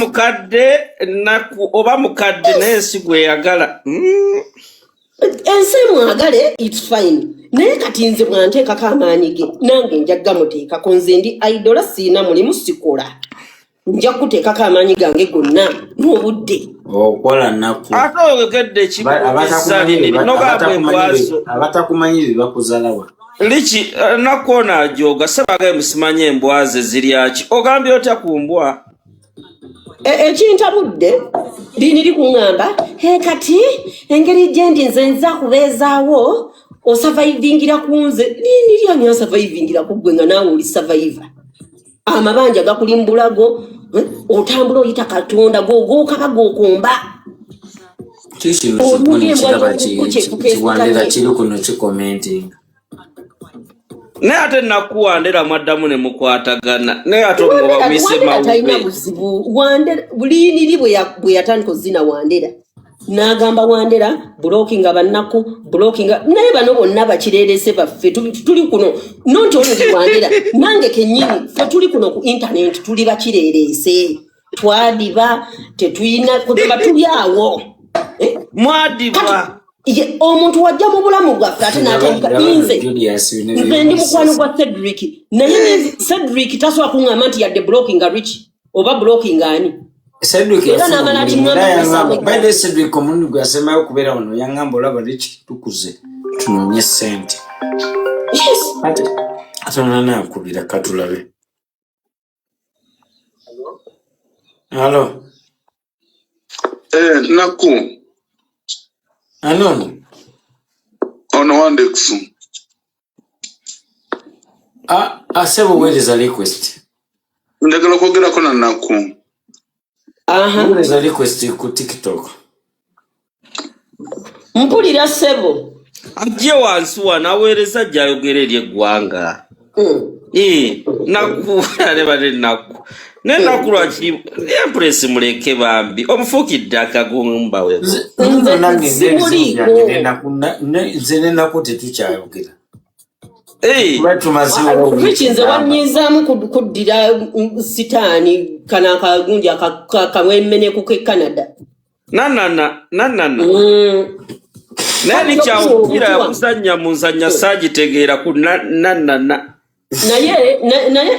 mukadde naku oba mukadde naye si gwe yagala. Ensi mwagale it's fine. Naye kati nze bwanteekako amaanyi ge nange njagga muteekako nze ndi idola siina mulimu sikola. Nja kuteekako amaanyi gange gonna n'obudde. Okola naku. Ate oyogedde abatakumanyi bakuzalawa. Lichi nakona ajoga sabaga musimanye embwaze ziriaki ogambye otya kumbwa ekintabudde lini likuŋŋamba kati engeri gyendi nze nza kubeezaawo osurvivingira ku nze lini lyani asurvivingira ku gwe nga naawe oli survivor amabanja gakulimbulago otambula oyita katonda gokaba gokomba kiwandera kiri kuno kikomentinga ne ate nakuwandera mwaddamu ne mukwatagana ne ate omuba mise mawube wandera bulini li bwe yatandika zina wandera n'agamba wandera blocking abanaku blocking naye bano bonna bakirerese baffe tuli kuno nonti olungi wandera nange kenyini ffe tuli kuno ku internet tuli bakirerese twadiba tetuyina kudeba tuli awo mwadiba Ye omuntu wajja mu bulamu bwaffe ate n'atandika nze ndi mukwano gwa Cedric naye Cedric tasobola kuŋŋamba nti yadde blocking Rich oba blocking ani Cedric omuntu gwe asemayo okubeera wano yaŋŋamba olaba Rich tukuze tunoonye ssente ate naakubira katulabe. Halo naku Ano ono Wandex. Sebo where is a request? Ndagala kwogera ko na naku. Where is a request ku TikTok? Mpulira Sebo. Ajje wansi wanaweereza jayogera eri eggwanga. Naku alebane naku. Nena kulwaki empress muleke bambi omufukidde akagumba we nze ko tetukyayogera nze wanyizaamu kuddira sitaani kana akagunji akamwemeneku ke Canada nanana naye likyawukira yakuzannya mu nzannya saagitegeera ku nanana naye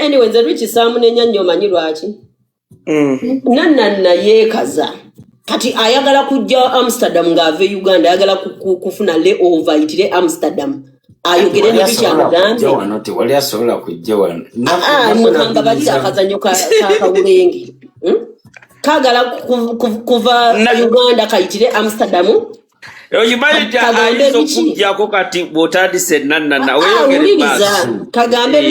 anyway nze Rich saamunenya nnyo omanyi lwaki nanana yeekaza kati ayagala kujja Amsterdam ng'ava Uganda ayagala kufuna layover ayitire Amsterdam ayogere ne Rich amugambye tewali asobola kujja wano mukanga balira akazannyo kakawulenge kagala kuva Uganda kayitire Amsterdam oyimayita ayizo kujjako kati bwotandise nanana weyogere basi kagambe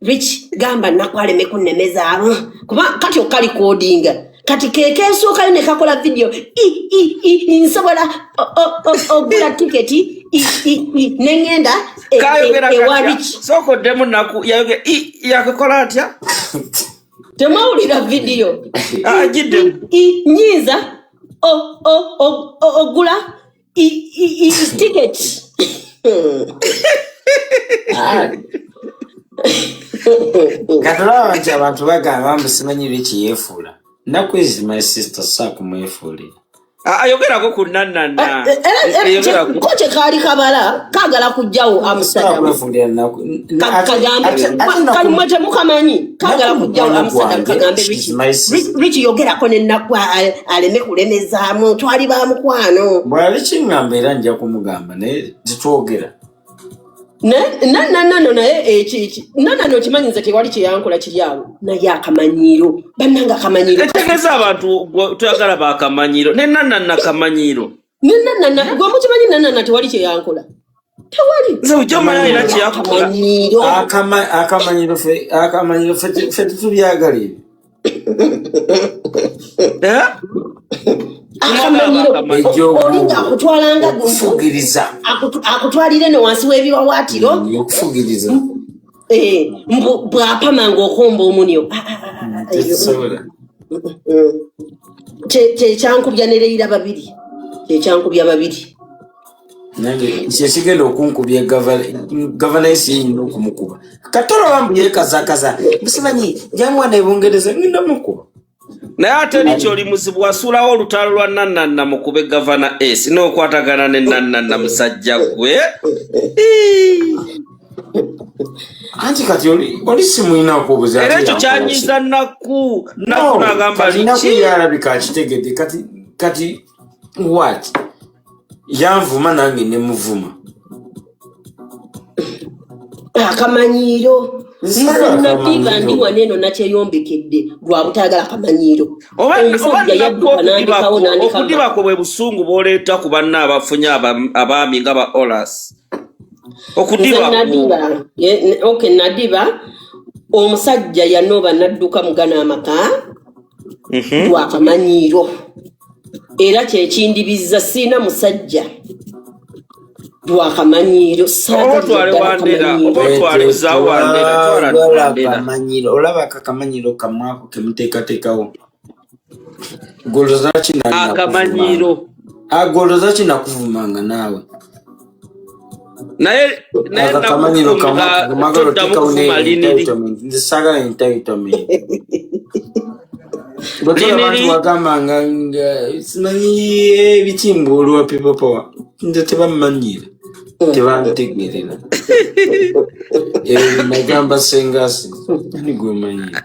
Rich gamba nakwaleme kunnemezaamu kuba kati okali kodinga kati kekeesooka ne kakola video nsobola ogula tiketi nengenda ewa Rich sokoddemu naku yayoge yakola atya temawulira video agidde nyinza ogula ticket katulaba nti abantu bagamba musimanyi Rich yeefuula naku is my sister sakumwefuulira ayogerako ku nanana koche kaali kabala kagala kujjawo Amsterdam kalimwe temukamanyi kagala kujjawo Amsterdam kagambe Rich yogerako nenaku aleme kulemezaamu twali ba mukwano bwali kiŋŋamba era nja kumugamba naye titwogera naye nanano kimanyi nze tewali kyeyankola kiri awo naye akamanyiro bannanga akamanyiro etegeza abantu tuyagala bakamanyiro ne nanana kamanyiro nanana gwe mukimanyi nanana tewali kyeyankola tewali nze ujamanya ina kyeyakola akamanyiro fe tutubyagalire olinga akutwalanga okufugiriza akutwalire ne wansi w'ebiwawaatiro okufugiriza bw'apamanga okomba omunyo kyekyankubya nereira babiri kyekyankubya babiri kyekigenda okunkubya gavanansi yenyina okumukuba katolo bambu yekazakaza musimanyi jamwana ebungereza ngenda mukuba naye ate likyoli muzibu wasuulawo olutalo lwa Nannanna mu kube gavana S n'okwatagana ne Nannanna musajja gwe. Anti kati oli simulina okubuuza era ekyo kyanyiza Nakku n'agamba liki yalabika akitegedde kati what yanvuma nange ne muvuma akamanyiiro nadiba ndi waneno nakyeyombekedde lwa butayagala akamanyiiro omusajja yadduka nandikawo okudibako bwe busungu bw'oleeta ku banna abafunye abaami nga ba Olas Nadiba omusajja yanooba nadduka mugana amaka lwa akamanyiiro era kyekindibiza siina musajja lwakamanyiiro olaba akamanyiiro kamwako kemuteekateekawo goloza kinakuvumanga naawe naye akamanyiiro kamwako entitlement abantu bagambanga simanyi ebikimbuulwa people power nze tebamanyira tebanditegeerera nagamba sengasi ani gwemanyira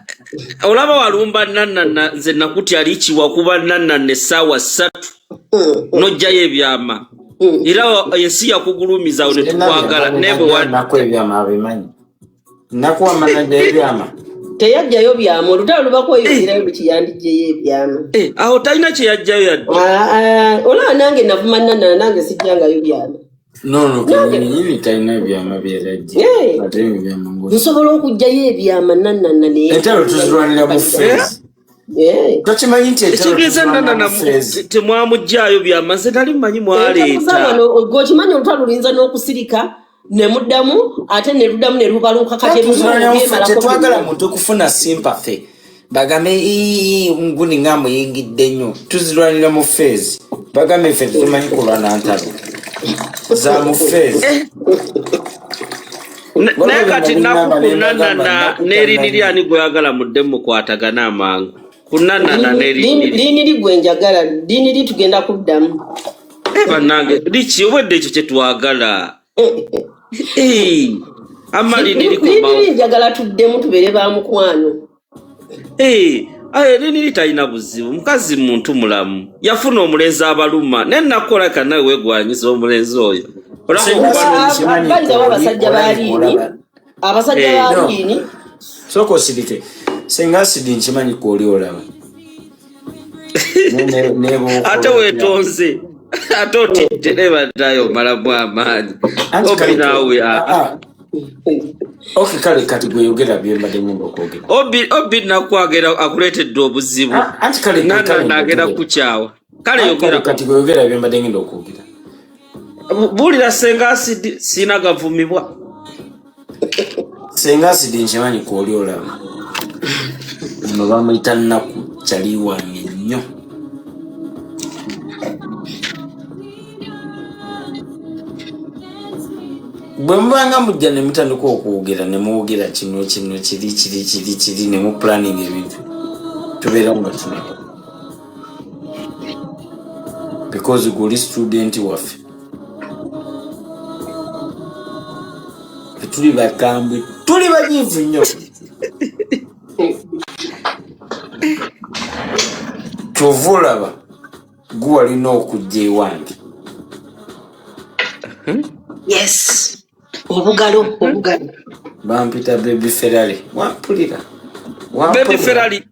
olaba walumba Nannanna nze nakutya likiwa kuba Nannanna essaawa 3 n'ojjayo ebyama era ensi yakugulumiza ne tukwagala nebwe ebyama abimanyi nakuwa manaja ebyama teyajjayo byama olutalo lubakweyongerayo lukiyandijjeyo ebyama awo talina kyeyajjayo yadde olaba nange navuma Nannanna nange sijjangayo byama nyini talina ebyama byerajje nsobola okugjayo ebyama Nannanna entalo tuzirwanira mu feezi tokimanyi nti ekigeza Nannanna temwamugjayo byama nze nali mmanyi mwaleeta okimanyi olutalo luyinza n'okusirika nemuddamu ate neruddamu nerubaluka tetwagala muntu okufuna sympathy bagambe nguni nga muyingidde nnyo tuzirwanira mu feezi bagambe ffe tumanyi kulwana ntalo za mu feezi naye kati Nakku ku Nannanna n'eriniri ani gweyagala mudde mukwatagana amangu ku Nannanna n'eriniri gwenjagala liniri tugenda kuddamu bannange liki obwedde ekyo kyetwagala liniri njagala tuddemu tubeere ba mukwano liniri talina buzibu mukazi muntu mulamu yafuna omulenzi abaluma naye nakola kanawe wegwanyiza omulenzi oyo balirawo abasajja baliini sooka osirike senga asidi nkimanyi kwoli olaba ate weetonze ate otidde nebaddayo malamu amaanyi obinawe kale kati gweyogera byembadde ngenda okwogera obi nakwagera akuleetedde obuzibu nagenda kukyawa kale yogera kati gweyogera byembadde ngenda okwogera buulira senga asidi siina gavumibwa senga asidi nkimanyi kwoli olaba ono bamuyita Nakku kyali wange nnyo bwe mubanga mujja ne mutandika okwogera ne mwogera kino kiri ne mu planning ebintu tubeera nga tuna because guli student waffe tuli bakambwe tuli banyiivu nnyo kyova olaba gwe walina okujja ewange yes obugalo bampita Baby Ferrari wampulira Baby Ferrari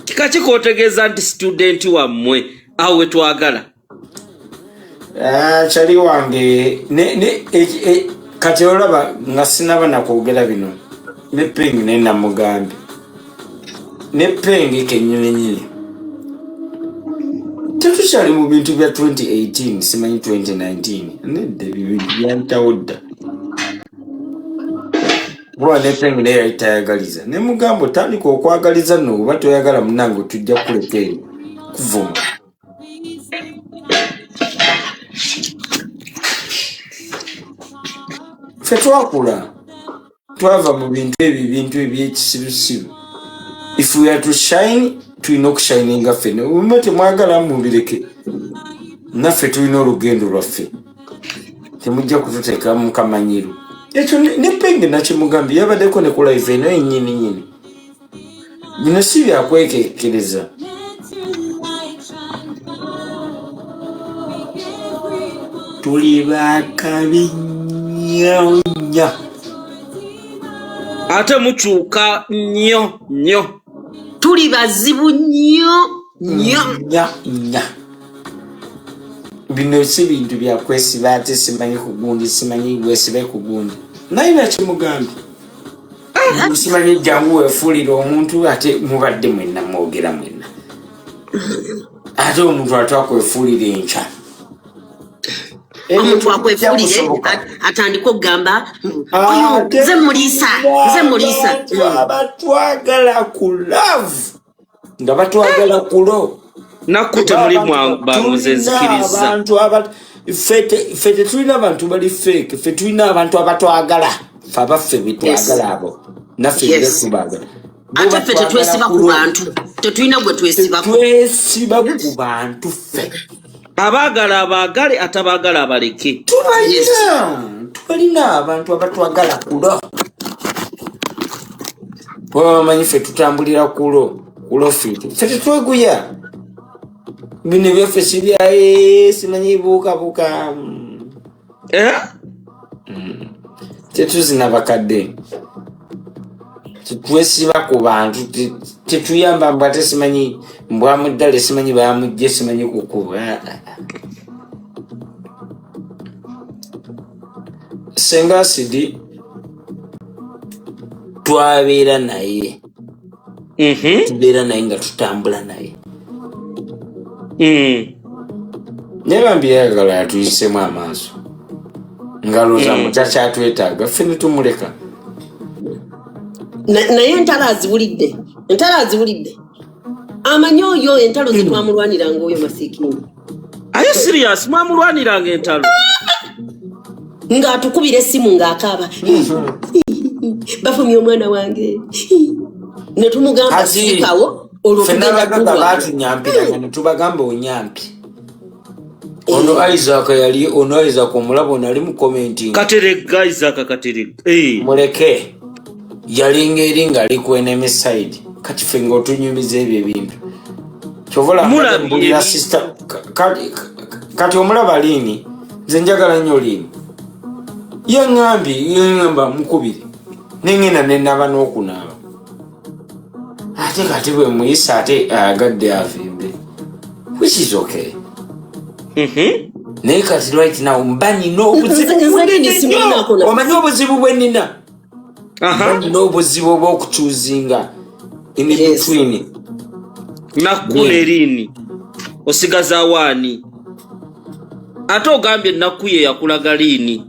kika kikotegeeza nti student wammwe awo wetwagala kyali wange kati olaba nga sinaba nakwogera bino ne Pengi ne namugambe ne Pengi kenyini tetukyali mu bintu bya 2018 simanyi 2019 nedda ebintu byantawo dda kuba ne Pengi naye yali tayagaliza ne mugamba otandika okwagaliza nno oba toyagala munange tujja kukuleka eyo kuvuma ffe twakula twava mu bintu ebyekisirusiru if we are to shine tulina okushininga ffene umwe temwagala mubireke naffe tulina olugendo lwaffe temujja kututeeka mu kamanyiru ekyo ne Penge nakimugambye yabaddeko ne ku live eno ennyini bino si byakwekekereza tuli bakabinyanya ate mukyuka nnyo tuli bazibu nnyo bino si bintu byakwesiba ate simanyi kugundi simanyi gwesibe kugundi naye nakimugambye simanyi jangu wefuulira omuntu ate mubadde mwenna mwogera mwenna ate omuntu atwakwefuulira enkya omuntu akwefuulire atandika okugamba nze muliisa abatwagala ku love nga batwagala kulo nakute mulimu banguze nzikiriza ffe tetulina abantu bali fake ffe tulina abantu abatwagala ffe abaffe betwagala abo naffe betubagala ate ffe tetwesiba ku bantu tetulina gwe twesiba ku bantu ffe abaagala abaagale atabaagala abaleke tubalina abantu abatwagala kulo bamanyi ffe tutambulira kulo ffe tetweguya bino byaffe sibyaye simanyi buukabuuka tetuzina bakadde tetwesiba ku bantu tetuyamba mbw ate simanyi mbwamuddale simanyi bamujje simanyi kukuba senga Asidi twabeera naye tubeera naye nga tutambula naye naye bambi yayagala yatuyisemu amaaso nga looza mutakyatwetaaga ffe ne tumuleka naye entalo aziwulidde amanyi oyo entalo zetwamulwaniranga oyo Masikini aye serious mwamulwaniranga entalo ng'atukubira essimu ng'akaaba bafumye omwana wange ne tumugamba sikawo olwofenabagaga batunyampiranga ne tubagamba onyampi ono Isaac omulabo nali mu commenting Katerega Isaac Katerega muleke yalinga eri ng'ali ku enemy side kati ffe ng'otunyumiza ebyo ebintu kyovola mbulira sister kati omulaba Liini nze njagala nnyo Liini yaŋŋamba mukubire nengenda nenaba n'okunaaba ate kati bwe muyisa ate agadde avimbe which is okay naye kati right now mba nina omanyi obuzibu bwe nina mba nina obuzibu obw'okuchuzinga in between nakkule Liini osigaza awaani ate ogambye ennaku ye yakulaga Liini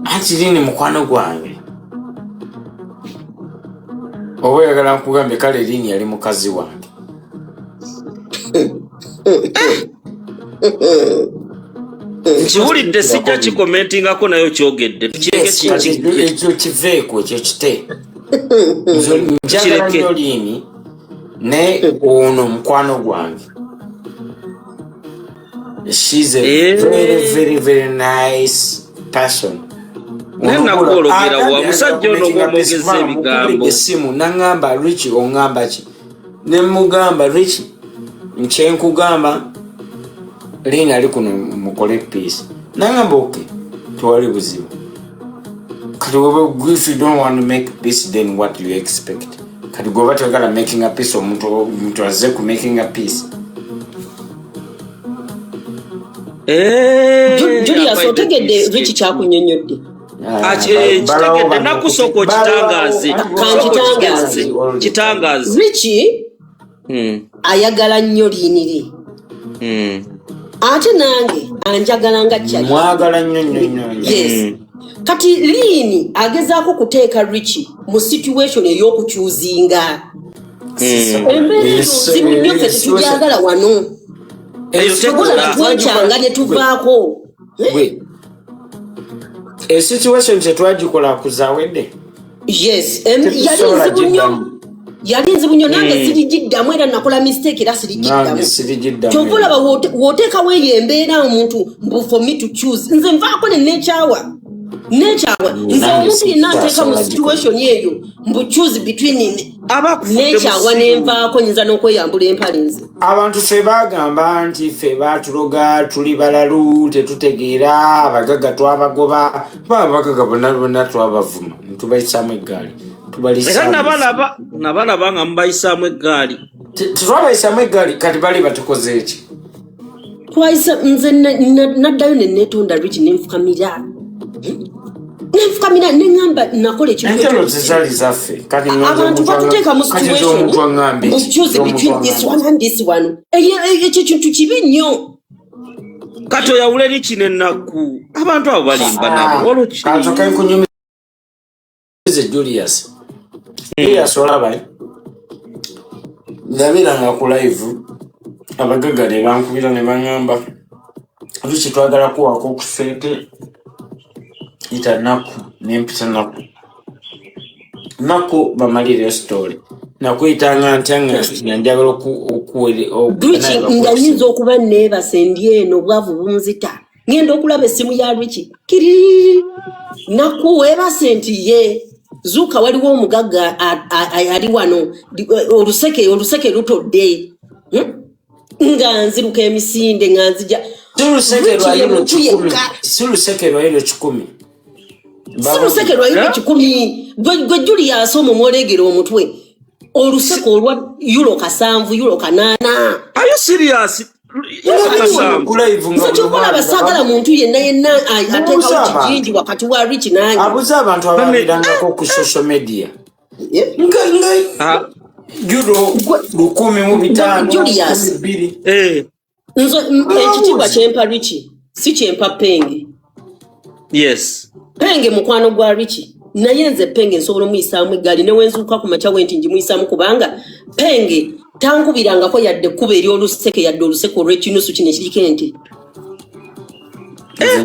anti Liini mukwano gwange oba oyagala nkugambye kale Liini yali mukazi wange nkiwulidde sijja kikomentingako nayo kyogedde tukireke ekyo kiveeko ekyo kite njagala nnyo Liini ne ono mukwano gwange she's a very very very nice person nakwologera wa musajja ono gw'omwogeza ebigambo esimu naŋŋamba Richie oŋŋamba ki ne mugamba Richie nkyenkugamba Liini ali kuno mukole peace naŋŋamba okay tewali buzibu kati if you don't want to make peace then what do you expect kati goba toyagala making a peace omuntu azze ku making a peace Julius otegedde Richie kyakunnyonnyodde kitegedde nakusooka kitangaze Richie ayagala nnyo Liini ate nange anjagala nga kyali mwagala nnyo yes kati Liini agezaako kuteeka Richie mu situation ey'okukyuzinga embeera ezibu nnyo ffe tetujagala wano sobola twekyanga ne tuvaako situation tetwagikola kuzawedde yes yali nzibu nnyo yali nzibu nnyo nange sirigiddamu era nakola mistake era sirigiddamu kyovola woteekawo eyo embeera omuntu mbu for me to choose nze nvaako ne nekyawa nze omuntu yenna ateeka mu situation eyo mbu choose between nekyawa nenvaako nyinza n'okweyambula empale nze abantu ffe bagamba nti ffe batuloga tuli balalu tetutegeera abagaga twabagoba babagaga bonna twabavuma ntubayisamu eggaali nabalaba nga mubayisaamu eggaali tetwabayisamu eggaali kati bali batukoze eki twayisa nze naddayo neneetonda Rich nenfukamira neŋŋamba nakola ekintu zizali zaffe abantu batuteeka mu situation choose between this one and this one ekyo kintu kibi nnyo kati oyawula eri kino ennaku abantu abo balimba nabo olwokikankunyumize Julius olaba ndabiranga ku live abagaga ne bankubira ne baŋŋamba Rich twagala kuwako okusente ita nempita naku bamalire story nakwitanga ntanga njagala Rich ngayinza okuba neebase ndi eno obwavu bunzita ngenda okulaba essimu ya Rich kiri naku weebase nti ye zuuka waliwo omugagga ali wano oluseke lutodde nga nziruka emisinde nga nzija siluseke lwayiro 10 siluseke lwayiro 10 gwe Julius omwolegera omutwe oluseke olwa euro 7 euro 8 are you serious kyokola basagala muntu yenna ateekawo kijinji wakati wa Rich nange abuze abantu ababirangako ku social media Euro 1,500 Julius ekitiibwa kyempa Rich si kyempa Penge. Yes Penge mukwano gwa Rich naye nze Penge nsobola omuyisaamu eggaali newenzuuka ku makya wenti njimuyisaamu kubanga Penge tankubirangako yadde kuba eri oluseke yadde oluseke olw'ekinusu kino ekiriko ente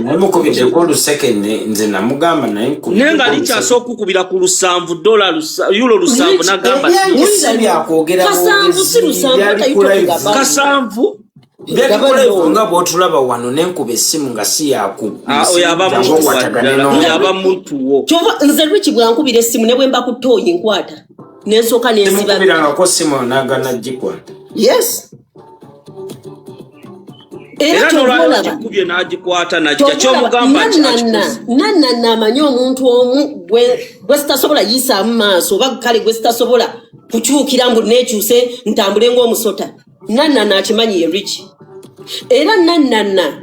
namukubideko oluseke nze namugamba naye nga likyasooka okukubira ku $7 euro 7 nagamba kasanvu si lusanvu kasanvu nga bwotulaba wano nenkuba essimu nga si yaku oyaba muntu wo kyova nze Rich bwankubira essimu ne bwe mba ku tooyi nkwata nensooka nensibako ssimu nagana gikwata yes era nolwakikubye n'agikwata najja kyomugamba nanna amanyi omuntu omu gwe sitasobola yisaamu maaso oba kale gwe sitasobola kukyukira mbu neekyuse ntambule ng'omusota nanna akimanyi ye Rich era nanna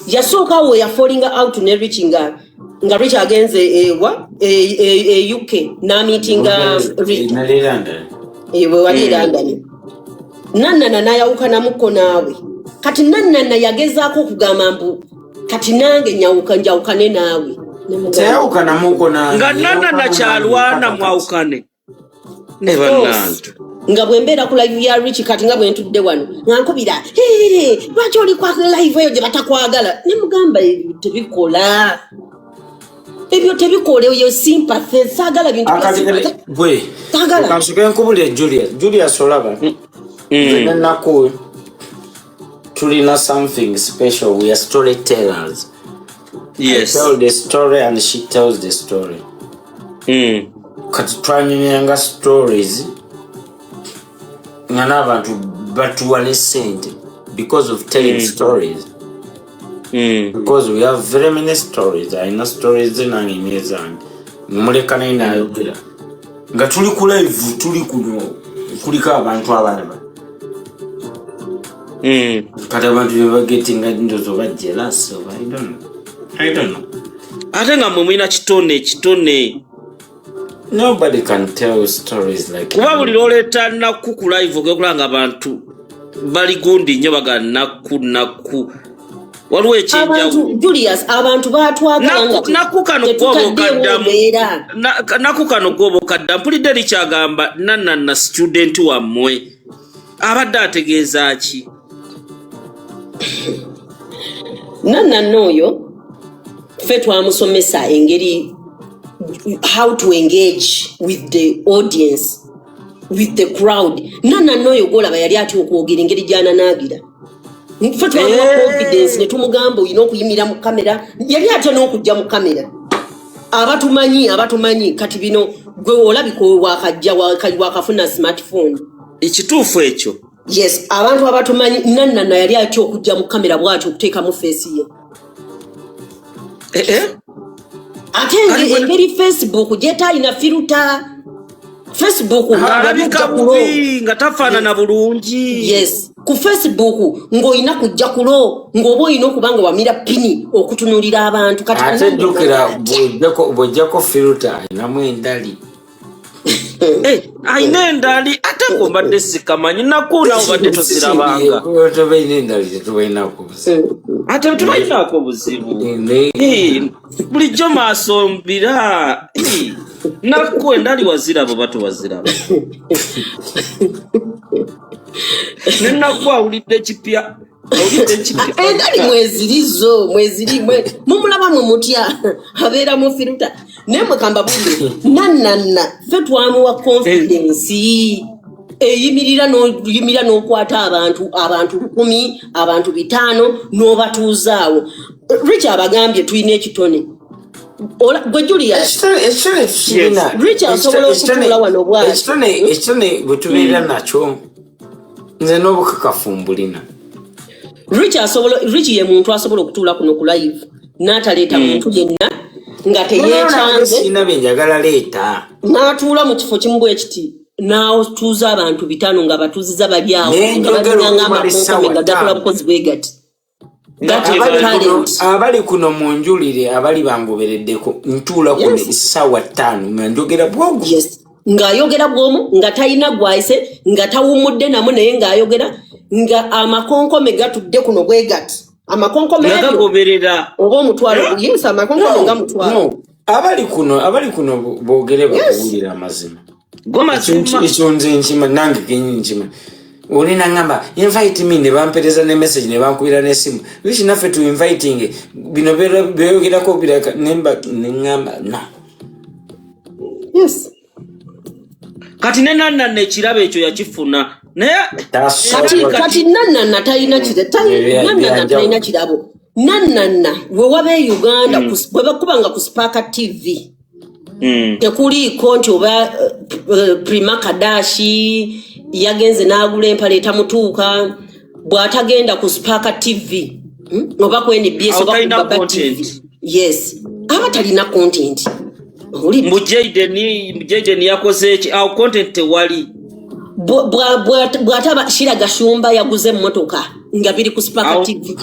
yasooka we yafolinga out ne Rich nga Rich agenze UK n'amiitinga Rich bwe wali London nanna nayawukanamuko naawe kati nanna yagezaako okugamba mbu kati nange njawukane naawe teyawukanamuko nga nanna kyalwana mwawukane ne bannantu nga bwe mbeera ku live ya Rich kati nga bwe ntudde wano nga nkubira lwaki oli kwa live eyo gye batakwagala ne mugamba ebyo tebikola eyo sympathy saagala bintu bwe kansuke nkubule Julius olaba naku tulina something special. We are storytellers. Yes. I tell the story and she tells the story. Kati twanyunyanga stories nga n'abantu batuwa ne sente because of telling stories. Because we have very many stories. I know stories nange nyezange muleka naye nayogera nga tuli ku live tuli kuno kuliko abantu abalala kati abantu bebagetinga ndozo bajealous of I don't know. Ate nga mwe mwina kitone nobody can tell stories like kuba buli lwoleeta nnaku ku live ogekulanga abantu bali gundi nnyo baga nnaku waliwo ekyenjawo Julius abantu batwagala naku kano gw'obukadda mpulidde likyagamba nanna student wammwe abadde ategeeza ki nanna oyo ffe twamusomesa engeri how to engage with the audience with the crowd. Nana noyo gola bayali ati okwogera engeri gyana nagira. Mfatu wa confidence ne tumugambo yino okuyimira mu kamera yali ate n'okujja mu kamera. Abatumanyi kati bino gwe olabiko wakajja wakafuna smartphone. Ekituufu ekyo. Yes, abantu abatumanyi Nana yali ati okujja mu kamera bw'ati okuteeka mu face ye. Ate engeri Facebook jeta ina filter. Facebook nga tafaanana bulungi. Yes, ku Facebook ng'oyina kujja kulo ng'oba oyina okubanga wamira pini okutunulira abantu kati ate ddukira bw'ojjako filter ayinamu endali. Ayina endali ate ng'obadde sikamanyi nakuulaawo badde tozirabanga. Tobalina endali tetubalinaako buzibu. Ate tubalinaako buzibu. Bulijjo maaso mbira. Nakku endali waziraba batu waziraba. Nenakku awulidde kipya. Endali mweziri mumulaba mu mutya abeera mu filter. Nemwe kamba buli Nana ffe twamuwa confidence eyimirira n'okwata abantu 10 abantu 5 n'obatuuzaawo. Rich abagambye tulina ekitone. Gwe Julia Rich asobola okutuula wano bw'ati. Ekitone bwe tubeera nakyo nze n'obukakafu mbulina. Rich ye muntu asobola okutuula kuno ku live n'ataleeta muntu yenna nga teyeekyanze sina benjagala leeta n'atuula mu kifo kimu bwe kiti n'atuuza abantu 5 nga batuuziza bali awo nga balinganga amakonkome nga gakola bukozi bwe gati. Abali kuno mu njulire abali bangobereddeko ntuula kuno essaawa 5 nga njogera bwogu. Yes, ng'ayogera bw'omu nga talina gwayise nga tawummudde namu naye ng'ayogera nga amakonkome gatudde kuno bwe gati. Amakonkome gagoberera oba omutwalo yes amakonkome nga mutwalo. Abali kuno boogere bakuwulira amazima. Ekyo nze nkima nange kenyini Olina ngamba invite me ne bampereza ne message ne bankubira n'essimu. Wish naffe tu inviting bino beyogerako biraka nemba ngamba na. Yes. Kati Nana nekirabo ekyo yakifuna. Naye kati Nana talina kirabo. Nana we wabe Uganda bwe bakubanga ku Spark TV. Tekuliko nti oba Prima Kadashi yagenze n'agula empale etamutuuka bw'atagenda ku Spark TV oba ku NBS oba ku Baba TV. Yes, abatalina content. Mujayden yakoze eki awo content tewali. Bw'ataba Shira Gashumba yaguze emmotoka nga biri ku Spark TV.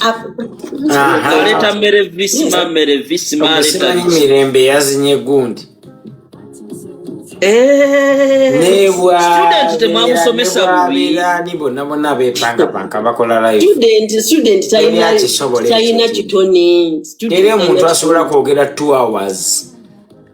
Aleta Merevisima aleta mirembe yazinye gundi. Student temwamusomesa bubi. Bonna bepanga bakola live. Student talina kitone. Era omuntu asobola kwogera 2 hours.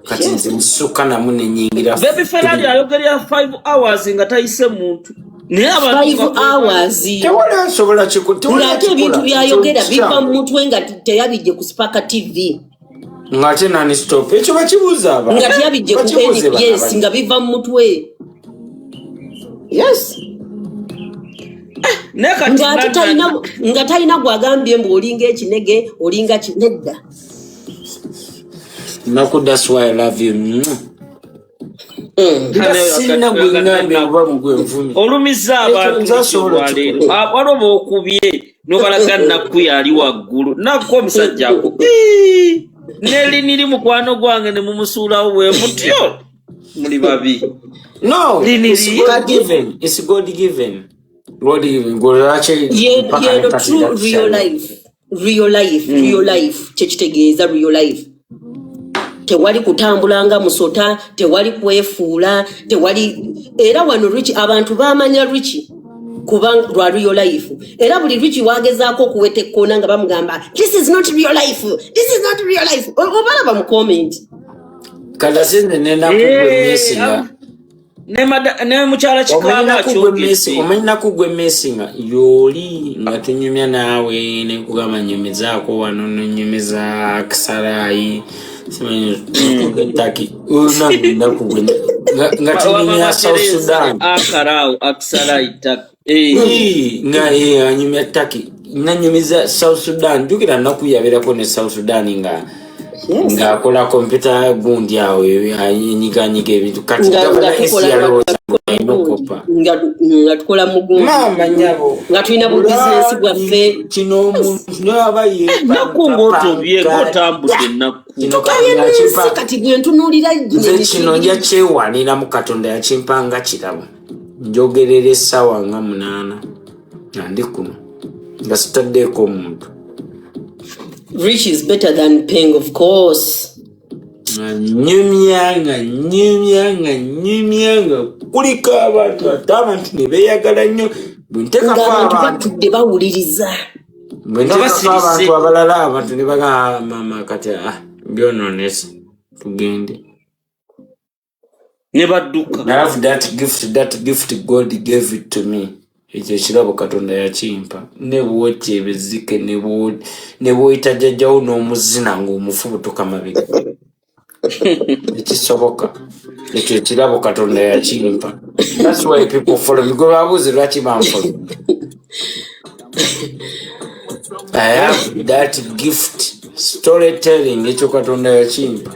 Kati nze musuka namu nenyingira. Baby Ferrari ayogerera 5 hours nga tayise muntu. Naye abantu 5 hours. Tewala asobola kikutola. Ngate bintu byayogera biva mu mutwe nga teyabijje ku Spark TV. Ngate nani stop. Ekyo bakibuuza aba. Ngate yabijje ku NBS nga biva mu mutwe. Yes. Nga talina gwagambye mbu olinga ekinege olinga kinedda. Naku, that's why I love you. Olumiza abantu waloba okubye nobalaga Nakku yali waggulu Nakku omusajja ako neliniri mukwano gwange ne mumusuulawo bwe mutyo muli babi. No, it's God given. It's God given. God given. True real life. Kyekitegeeza real life. Tewali kutambulanga musota, tewali kwefuula, tewali era wano Rich abantu bamanya Rich kubanga lwa real life. Era buli Rich wagezaako kuwete kona nga bamugamba this is not real life. Obalaba mu comment. Kala sinne nena kugwemesinga. Ne mukyala kikaba kyogese. Omanya kugwe mesinga yoli nga tunyumya naawe ne kugamba nyumizaako wano nyumiza Kisarayi. Kentucky nga tunyumya South Sudan akarao aksara itaka nga anyumya Turkey nanyumiza South Sudan jukira nakuyabirako ne South Sudan nga akola computer gundi awo anyiganyiga ebintu kati gavana SRO nga tukola mugundi mama nyabo nga tulina bu business bwaffe kino omuntu abaye nakungootobye ng'otambudde nakku kati gwe ntunuulira kino nja kyewanira mu Katonda yakimpanga kirabo njogerera essaawa nga 8 ndi kuno nga sitaddeeko omuntu. Rich is better than paying, of course. Nyumyanga kuliko abantu ne beeyagala nnyo abantu batudde bawuliriza abantu abalala abantu ne bagamba mama kati byononesa tugende ne badduka. I have that gift God gave it to me. Ekyo kirabo Katonda yakimpa ne bwoti ebizike ne bwoyita jjajjawo n'omuzina ng'omufubutuka mabega ekisoboka ekyo kirabo Katonda yakimpa. That's why people follow me. Gwe babuuze lwaki banfollow. I have that gift, storytelling, ekyo Katonda yakimpa.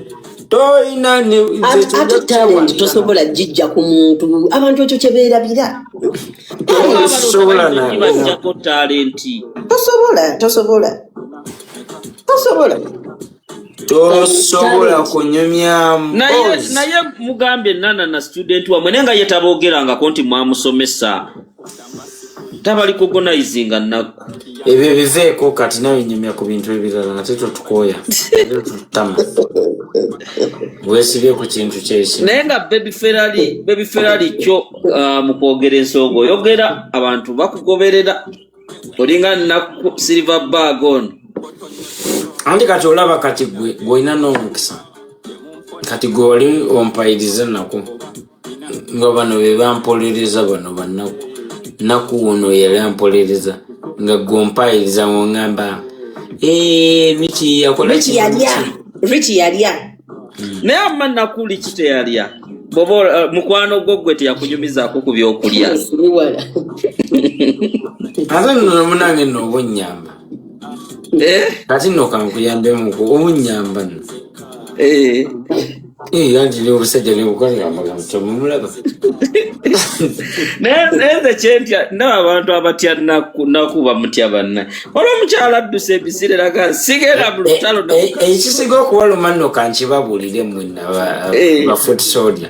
ate talent tosobola jijja ku muntu abantu ekyo kyebeerabira bajjako talenti tosobola kunyumya naye mugambye nana na student wamwe naye nga ye taboogerangako nti mwamusomesa tabali kugonaizinga nakku ebyo biveeko kati nawe nyumya ku bintu ebirala nate totukoya tutama weesibye ku kintu kyeki naye nga baby ferali kyo mu kwogera ensonga oyogera abantu bakugoberera olinga nakku silver bag ono anti kati olaba kati gwe olina n'omukisa kati gwe wali ompayiriza nako nga bano be bampolereza bano bannaku naku ono yali ampolereza nga gompayiriza ng'ongamba Richie yakola Richie yalya naye amma nakuli kiteyalya boba mukwano gwo gwe teyakunyumizaako ku byokulya ate nno munange nno obunyamba kati nno kankuyambemu obunyamba nno anti ne obusajja nebukoleraamagambo kyomumulaba naye nze kyentya ndaba abantu abatya naku bamutya banna wala omukyala adduse ebisire laga sigenda mu lutalo ekisiga okubaluma nno kankibabuulire mwenna ba foot soldier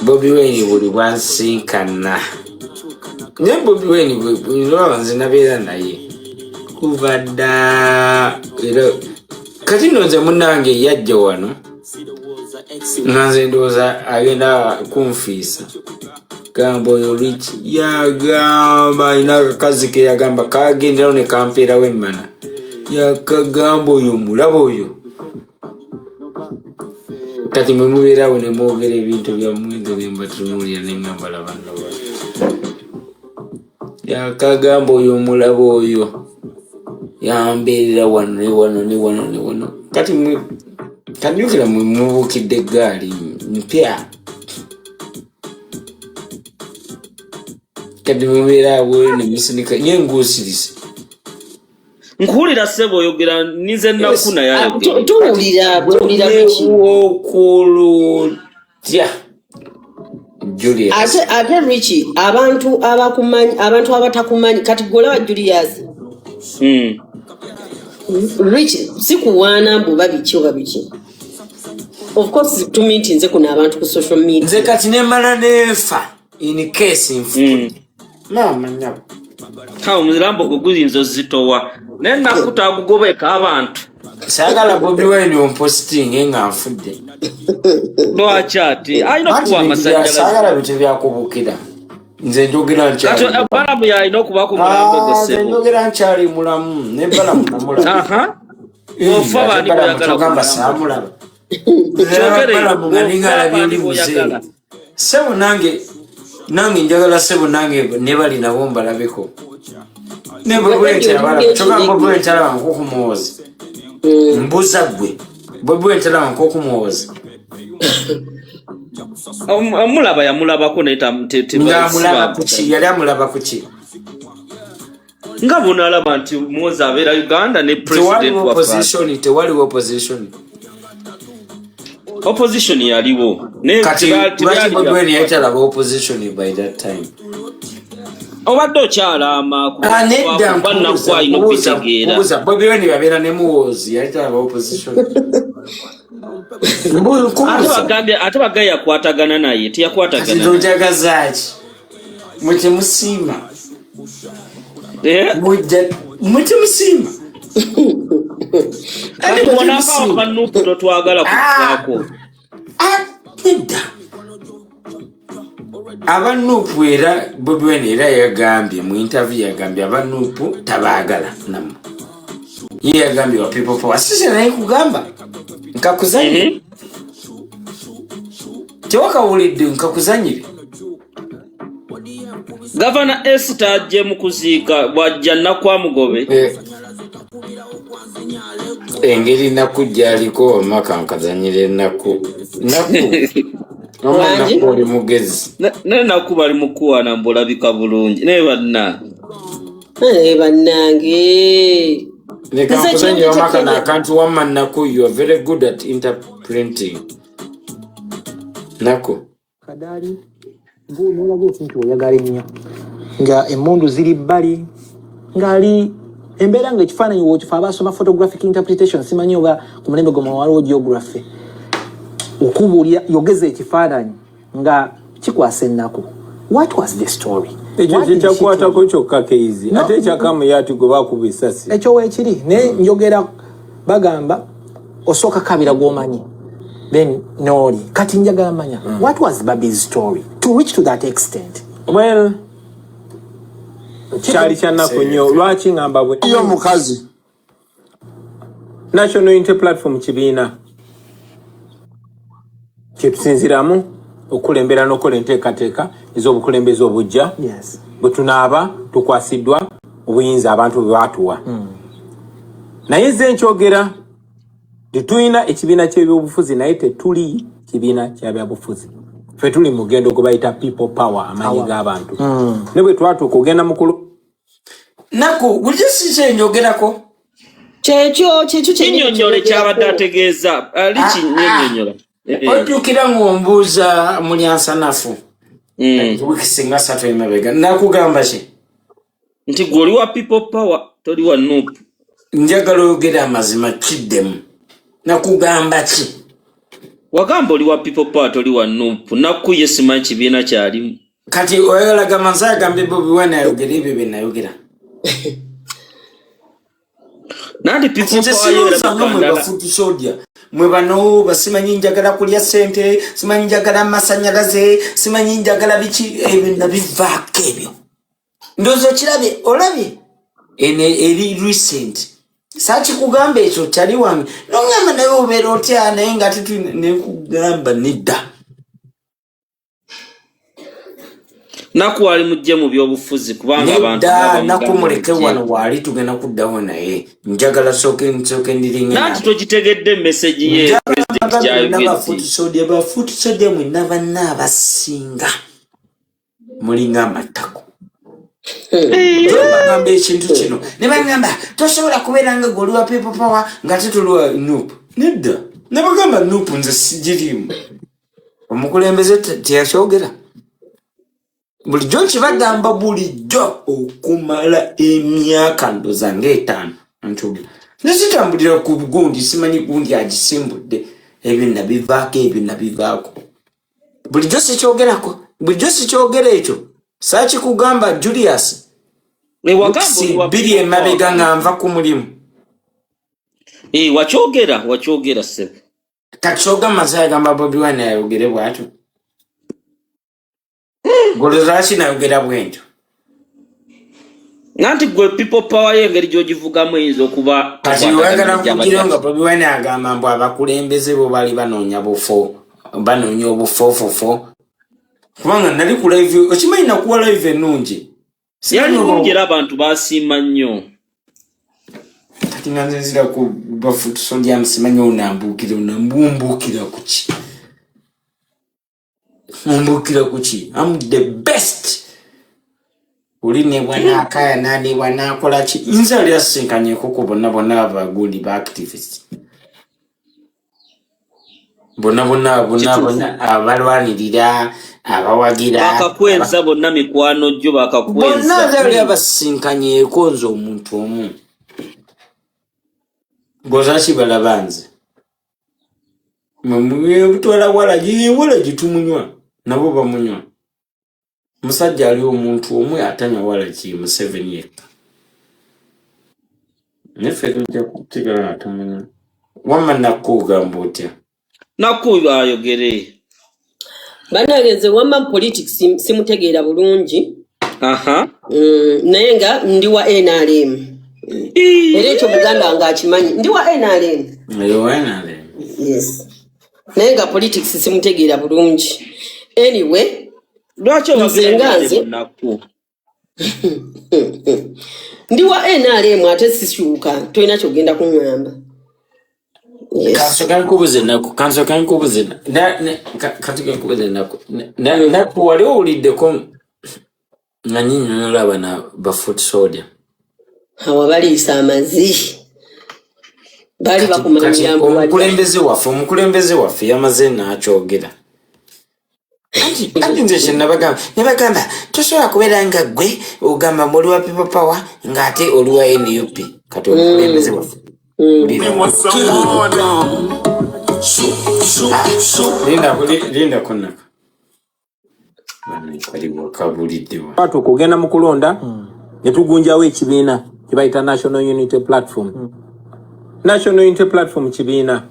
Bobi Wine buli bwansinkana naye Bobi Wine bwolaba nze nabeera naye kuva dda era kati nno nze munnange yajja wano nga nze ndowooza agenda kunfiisa gamba oyo Rich yagamba alina akakazi ke yagamba kagenderawo ne kampeerawo emmana yakagamba oyo omulaba oyo kati mwe mubeerawo ne mwogera ebintu byammwe ne mbatunuulira ne ngamba labanaba yakagamba oyo omulaba oyo yambeerera wano ne wano kati kanjukira mwe mubuukidde eggaali mpya kati mubeerawo ne musinika nye nguusirise nkuwulira ssebo oyogera nize nakku naye tuwulira okulutya Julius ate Richie abantu abatakumanyi kati golaba Julius Rich sikuwaana mbuba biki oba biki of course tuminti nze kuna abantu ku social media nze kati nemala nefa in case mama nyabo omulambo gwe guyinza ozitowa naye nakutagugobeka abantu saagala Bobi Wine ompostinge nga nfudde lwaki ate alina okuwa amasajjala saagala bintu byakubukira nze njogera balamu yalina okuba ku mulambo njogera nkyali mulamu ne balamu namulamu ofa bani boyagala saamulaba sebo nange njagala sebo nange ne bali nabo mbalabeko ne bwentaalaba nkukumuwoza mbuza gwe Bobi Wine tala nkoko muwoza. Amulaba yamulabako neta mulaba kuchi yali amulaba kuchi. Nga bunalaba nti Muhoozi abeera Uganda ne president wa opposition tewali opposition. Opposition yaliwo. Kati Bobi Wine yatalaba opposition by that time. Obadde okyalama kubannakwa ino okitegeera. Bobi Wine yabeera ne Muhoozi yatalaba opposition. Ate bagaya yakwatagana naye teyakwatagana. Tojagazaaki mwete musima. Mwete musima. Kati mwanapa wanupu totwagala kufaako. Nedda. Abanupu era Bobi Wine era yagambye mu interview yagambye abanupu tabaagala namu. Ye yagambye wa people power. Sisi naye kugamba nkakuzanyire. Tewakawulidde nkakuzanyire. Governor Esther ajje mu kuziika bwajja Nakku Mugobe. Engeri Nakku gyaliko omaka nkazanyire Nakku. Nakku oli mugezi. Ne Nakku bali mukuwana mbulabika bulungi. Ne banna. Bannange. Nekakuzanyire omaka na akantu wamma Nakku, you are very good at interpreting. Nakku. Kadali. Ng'olaba ekintu oyagala ennyo nga emmundu ziri bbali ng'ali embeera ng'ekifaananyi w'okifa abasoma photographic interpretation simanyi oba ku mulembe gwe waliwo geography okubuulira yogeza ekifaananyi nga kikwasa Nakku. What was the story? Ekyo kyakwatako kyokka Keizi ate ekyakamu yati gwe bakuba essasi ekyo weekiri naye njogera bagamba osooka kabira gw'omanyi then Noli kati njagala manya what was Baby's story to reach to that extent? Well, kyali kya Nakku nnyo lwaki ngamba bwe iyo mukazi National Unity Platform kibiina kyetusinziramu okulembera n'okola enteekateeka ez'obukulembeze obujja bwe tunaaba tukwasiddwa obuyinza abantu bwe baatuwa naye ze nkyogera tetulina ekibiina ky'ebyobufuzi naye tetuli kibiina ky'ebyobufuzi ffe tuli mu gendo gwe bayita people power amanyi g'abantu ne bwe twatuuka ogenda mukulu Nakku bulijjo si kyenjogerako kyekyo kinnyonnyole kyabadde ategeeza ali kinnyonnyola ojjukira ng'ombuuza mulyansanafu wikisinga 3 emabega nakugamba ki nti gwe oli wa people power toli wa Nuupu. Njagala oyogera amazima kiddemu. Nakugamba ki? Wagamba oli wa people power toli wa Nuupu. Nakku ye simanyi kibiina kyalimu. Kati oyagala gamanza agambe Bobi Wine ayogera ebyo bye nayogera. Nandi people power yera soldier. Mwe bano basimanyi njagala kulya sente, simanyi njagala masanyalaze, simanyi njagala biki ebintu bivaako ebyo. Ndozo kirabye olabye eri recent. Sachi kugamba ekyo kyali wange. Nongamba naye obeera otya naye nga ne kugamba nedda. Nakku wali mujje mu byobufuzi kubanga abantu Nakku muleke wano wali tugenda kuddawo naye njagala soke ndiringa nanti togitegedde message ye president jayo bafutisodya mwe n'abasinga mulinga amatako bagamba ekintu kino ne bagamba tosobola kubeera nga goli wa people power nga tetulwa Nuupu nedda ne bagamba Nuupu nze sigirimu omukulembeze teyakyogera bulijjo nkibagamba bulijjo okumala emyaka ndoza ng'etaano nkyogera nezitambulira ku gundi simanyi gundi agisimbudde ebyo nabivaako bulijjo sikyogerako bulijjo sikyogera ekyo saaki kugamba Julius biri emabega nga nva ku mulimu wakyogera sebe kati kyoga maze agamba Bobi Wine ayogere bwatyo golozaki nayogera bwentyo nanti gwe people power y'engeri gy'ogivugamu eyinza okuba kati wagala kugira nga Bobi Wine agamba mbu abakulembeze bo bali banoonya obufofofo kubanga nali ku live okimanyi nakuwa live ennungi yali nungi era abantu basiima nnyo kati nganze nzira ku bafutu sondia msimanyi unambukira kuchi. Mbukira kuchi. I'm the best. Uline wana kaya nani wana kola chi. Inzali asinkanye kuko bona abaguli ba activists. Bona abalwanirira abawagira bakakwenza bonna mikwano jjo bakakwenza bonna zali abasinkanye konzo omuntu omu bozachi balabanze mwe butwala wala gitumunywa nabo bamunywa musajja ali omuntu omu atanya wala ki mu 7 years nefe tujja kutigala atumunywa wamana kugamba otya nakuba ayogere banageze wama politics simutegeera bulungi naye nga ndi wa NRM era ekyo Buganda nga akimanyi ndi wa NRM yes naye nga politics simutegeera bulungi anyway lwaki obagenze naku ndi wa NRM ate sishuka toyina kyogenda kuŋŋamba. Kanso kankubuze nako naku wali owuliddeko nga nnyonnyola abana bafoot soldier hawa baliisa amazi bali bakumanya omukulembeze waffe yamaze n'akyogera anti nze nebagamba tosobola kubeera nga gwe ogamba oli wa people power ng'ate oli wa NUP kati omukulembeze waffe Linda konaka Patu kugenda mu kulonda ne tugunjawo ekibiina kibayita National Unity Platform. National Unity Platform kibiina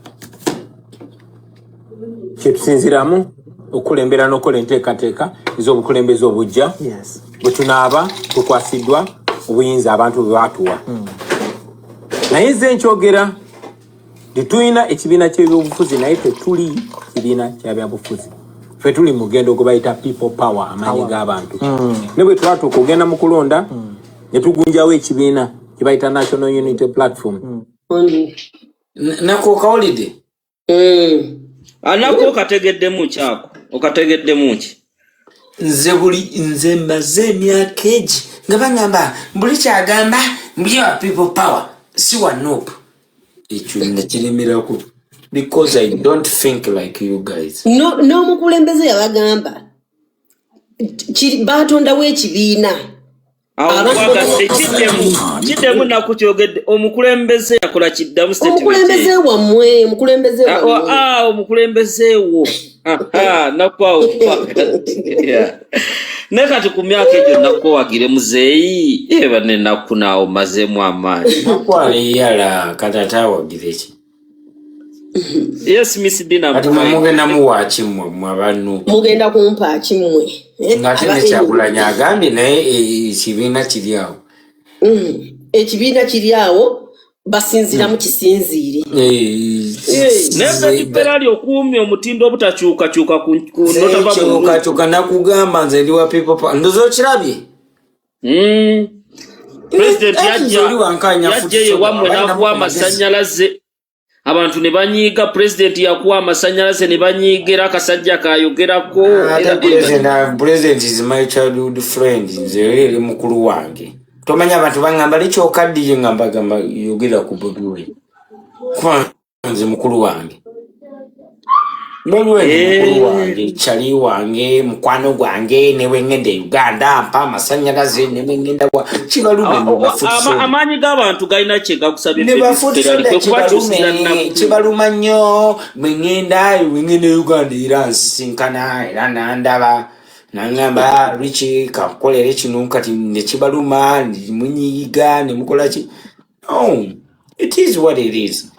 kyetusinziramu okulembera n'okola enteekateeka ez'obukulembeze obujja bwe tunaaba tukwasiddwa obuyinza abantu bwe baatuwa. Naye nze nkyogera tetulina ekibiina ky'ebyobufuzi naye tetuli kibiina ky'ebyobufuzi. Ffe tuli mu gendo gwe bayita people power amaanyi g'abantu. Ne bwe twatuuka okugenda mu kulonda ne tugunjawo ekibiina kye bayita National Unity Platform. Nako okawulidde? Anako okategeddemu kyako okategeddemu ki? Nze mbaze emyaka egi nga bangamba buli kyagamba mbuli wa people power si wa NUP. Ekyo nakiremerako because I don't think like you guys. No mukulembeze yabagamba batondawo ekibiina kiddemu naku kyogedde omukulembeze yakola kiddamu omukulembeze wammwe omukulembeze wo nakwawo naye kati ku myaka egyo nakowagire muzeeyi eba ne naku naawo mazemu amaanyi nakwaleyala kati atawagire ki yes Miss Dina mugenda muwa kimwe mwabanu mugenda kumpa kimwe ngate nekyagulanya agambye naye ekibiina kiri awo ekibiina kiri awo basinzira mu kisinziire nebeperali okuumya omutindo obutakyukakyuka ku notabakyukakyuka nakugamba nze ndi wa people ndozo okirabye president yajja yewammwe n'akuwa amasanyalaze abantu ne banyiiga president yakuwa amasanyalaze ne banyiigera akasajja kayogerako president is my childhood friend nze eri mukulu wange tomanya abantu bangamba likyokaddiye nga mbagamba yogera ku Bobi Wine nze mukulu wange mukulu wange chali wange mukwano gwange newe ngende Uganda mpa amasanyalaze newe ngenda wa kibalume amaanyi g'abantu galina kye gagusabye kibaluma nnyo ngenda Uganda era nsinkana era nandaba nangamba Richie kakolere kino kati ne kibaluma munyiiga ne mukola ki it is what it is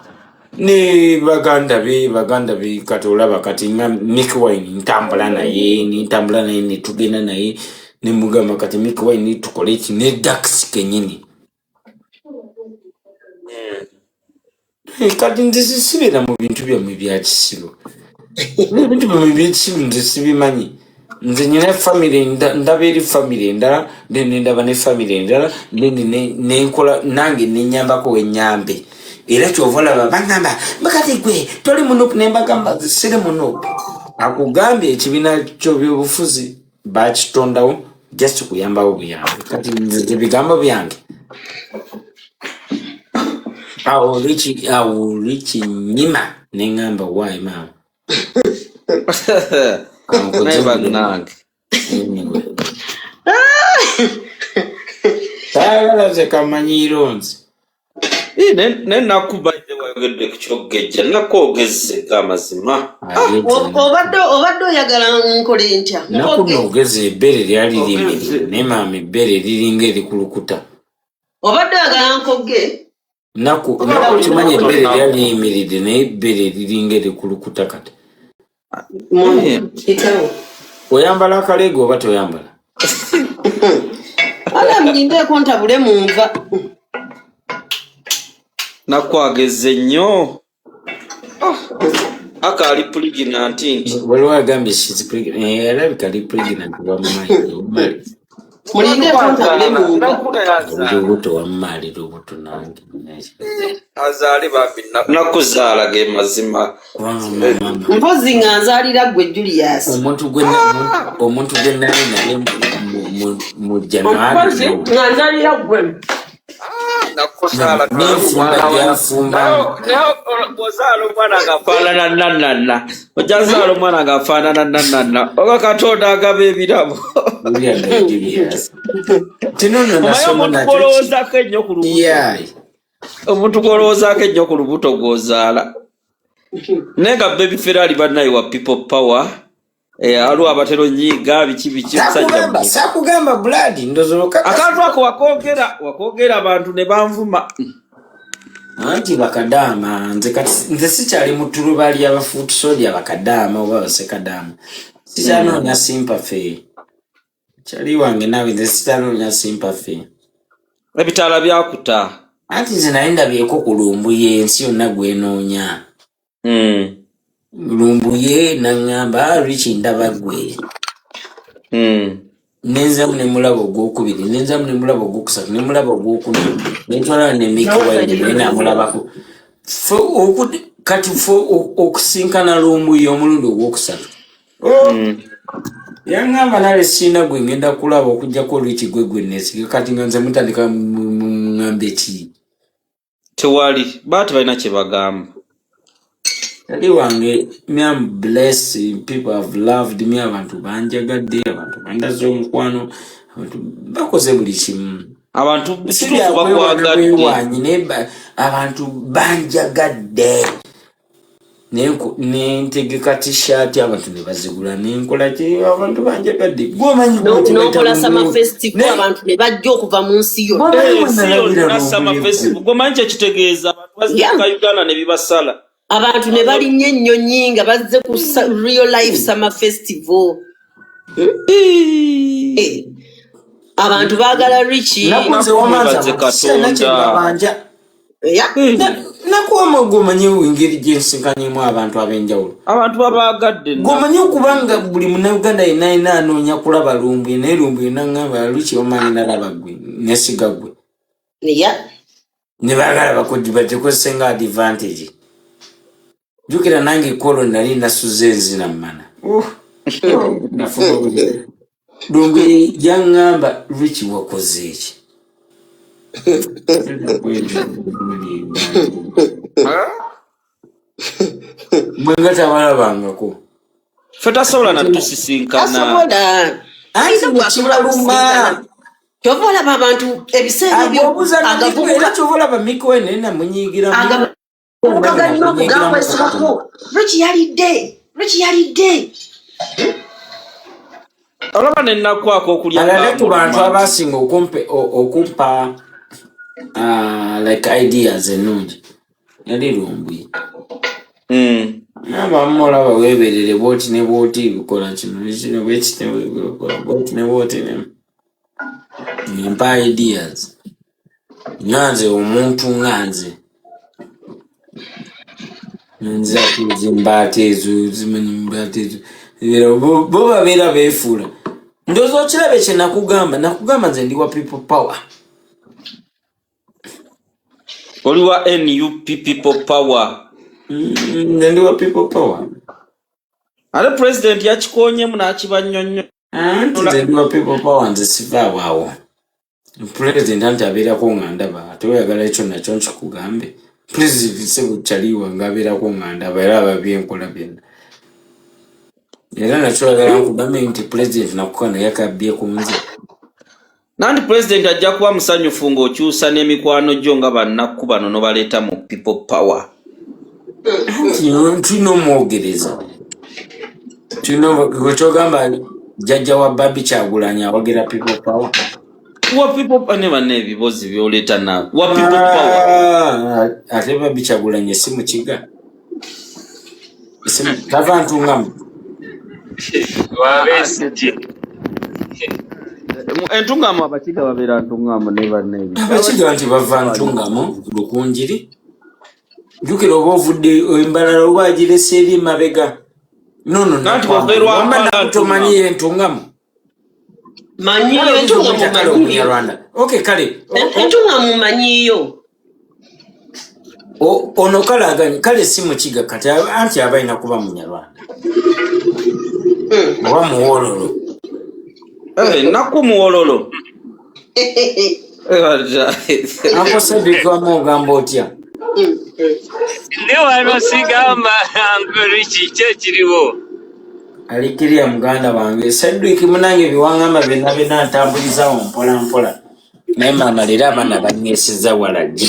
ne baganda be katolaba kati Mick Wine ntambula naye ne tugenda naye ne mugamba kati Mick Wine tukole ki ne Dax kenyini kati nze sibira mu bintu bya kisibo bintu bya kisibo nze sibimanyi nze nyina family ndabiri family ndala ndaba ne family ndala nenkola nange nenyambako wenyambe era kyovola bagamba bakati gwe toli munupu nembagamba sire munupu akugambye ekibiina ky'ebyobufuzi bakitondawo just kuyambawo buyambe kati nze bigambo byange awo lichi nyima nengamba why mama Tagalaze kamanyiro nzi. Nenakubaide wayogedde ku kyogejja nakogeze amazima. Obadde oyagala nkole ntya? Nakunogeze ebbere lyali limirire ne maama ebbere liringa erikulukuta. Obadde oyagala nkoge? Nakimanya ebbere lyali limirire naye ebbere liringa erikulukuta kati. Oyambala akaleego oba toyambala? Ala mjindeko ntabule munva. Nakwageze nnyo. Akali pregnant nti. Waliwo agambye she's pregnant. Alabika ali pregnant wammaali. Mulindeko ntabule munva. Lubuto wammaali lubuto nange. Azaali babi nakuzaala ge mazima. Mpozi nga nzaalira gwe Julius. Omuntu gwe nali naye mu January. Nga nzaalira gwe. Nakuzaala gyafumba. Ozaala omwana agafaanana nanana. Ojazaala omwana agafaanana nanana. Oba Katonda agaba ebirabo. Omuntu gwolowoozaako ennyo ku lubuto gw'ozaala. Naye nga baby Ferrari bannaye wa people power. Aliwo abatero nyiga biki musajja. Sakugamba blood ndozoloka. Akantu ako wakogera abantu ne banvuma. Anti bakadama nze sikyali mu tulubali abafuuti soldier bakadama oba basekadama. Sikyanoonya sympathy. Kyali wange nawe nze sikyanoonya sympathy. Ebitaala byakuta. Anti nze naye ndabyeko ku lumbuye ensi yonna gwenoonya. Lumbuye nangamba Richie ndaba gwe. Nenzamu ne mulabo ogwokubiri, nenzamu ne mulabo ogwokusatu, ne mulabo ogwokuna. Nentwala ne Mikiwayide nena mulabako. Kati okusinkana lumbuye omulundi ogwokusatu. Yangamba nale sina gwe ngenda kulaba okujjako Richie gwe nesige kati nga nze mutandika ngambe ki. Tewali bati balina kye bagamba. Tali wange me am blessed, people have loved me, abantu banjagadde, abantu bandaze omukwano, abantu bakoze buli kimu. Abantu kituufu bakwagadde. Abantu banjagadde. Nentegeka t-shirt abantu ne bazigula nenkola ki abantu banjagadde. Gwomanyi nokola summer festival abantu ne bajja okuva mu nsi yonna. Summer festival gwomanyi kyekitegeeza abantu bazika Uganda ne bibasala. Abantu ne balinnya ennyonyi nga bazze ku real life summer festival. Abantu baagala Richie. Nakunze wamanza Katonda. Nakuwama gwomanyi engeri gyensinkanimu abantu ab'enjawulo. Abantu babaagadde. Gwomanyi okubanga buli munnayuganda yenna anoonya kulaba lumbuye naye lumbuye nangamba Richie omanyi nalaba gwe nesiga gwe. Ne baagala bakozese nga advantage. Jukira nange kolo nali nasuze enzina mmana. Lumbuye yangamba Richie wakoze eki. Mwenga tabalabangako. Ffe tasobola natusisinkana. Asobola. Kibaluma. Kyova olaba abantu ebiseera agavubuka kyova olaba Mikiwayide nena munyiigira. Omukagalina okugamba esibako. Richie yalidde. Olaba nenakwako okulya. Alale ku bantu abasinga okumpa like ideas ennungi. Yali lumbuye. Abamu olaba weeberere bwoti ne bwoti bikola kino bwoti ne bwoti mpa ideas. Nyanze omuntu nganze. Nza kuzimbaate ezo zimanyi mbaate ezo bo babeera beefuula ndowooza okirabe kye nakugamba nze ndi wa people power oliwa NUP people power ndi wa people power ale president yakikonyemu n'akibannyonnyo nze ndi wa people power nze sivaawo awo president anti abeerako nga ndaba ate oyagala ekyo nakyo nkikugambe president sebukyaliwa ng'abeerako nga ndaba era ababyenkola byonna era nakyo oyagala nkugambe nti president nakukana yakabbye ku nze nanti president ajja kuba musanyufu ng'okyusa n'emikwano gyo nga bannakku bano nobaleeta mu people power tulina omwogereza kyogamba jjajja wa Babi Kyagulanyi awagira people power wa people ne banne ebibozi by'oleeta na wa people power ate Babi Kyagulanyi si mukiga tava ntungamu entungamu abakiga babeera ntungamu ne banne ebi abakiga nti bava ntungamu lukunjiri jukira oba ovudde embalala oba agiresa eri emabega nanti tomanyi entungamu manyiyo entungamu okay kale entungamu manyiyo ono kale si mukiga kati anti abalina kuba munyarwanda oba muwololo nakku muwololo akosadikamu ogamba otya ne wano sigamba Riki kyekiriwo alikiriya muganda wange Cedric munange biwangamba byonna ntambulizawo mpola mpola naye maama leero abaana banneesiza walagi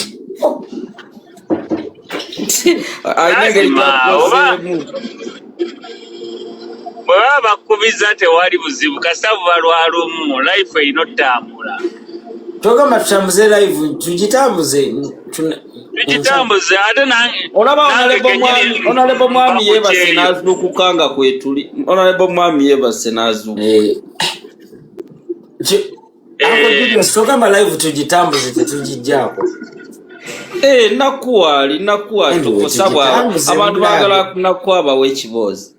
bwe baba bakkubiza tewali buzibu kasita buba lwalumu life erina otambula togamba tutambuze live tugitambuze ate olaba onalebo mwami yebase nazuukuka nga kwetuli onalebo mwami yebase nazuuka togamba live tugitambuze tetugijjaako nakuwali tukusabwa abantu bagala nakuwabawo ekiboozi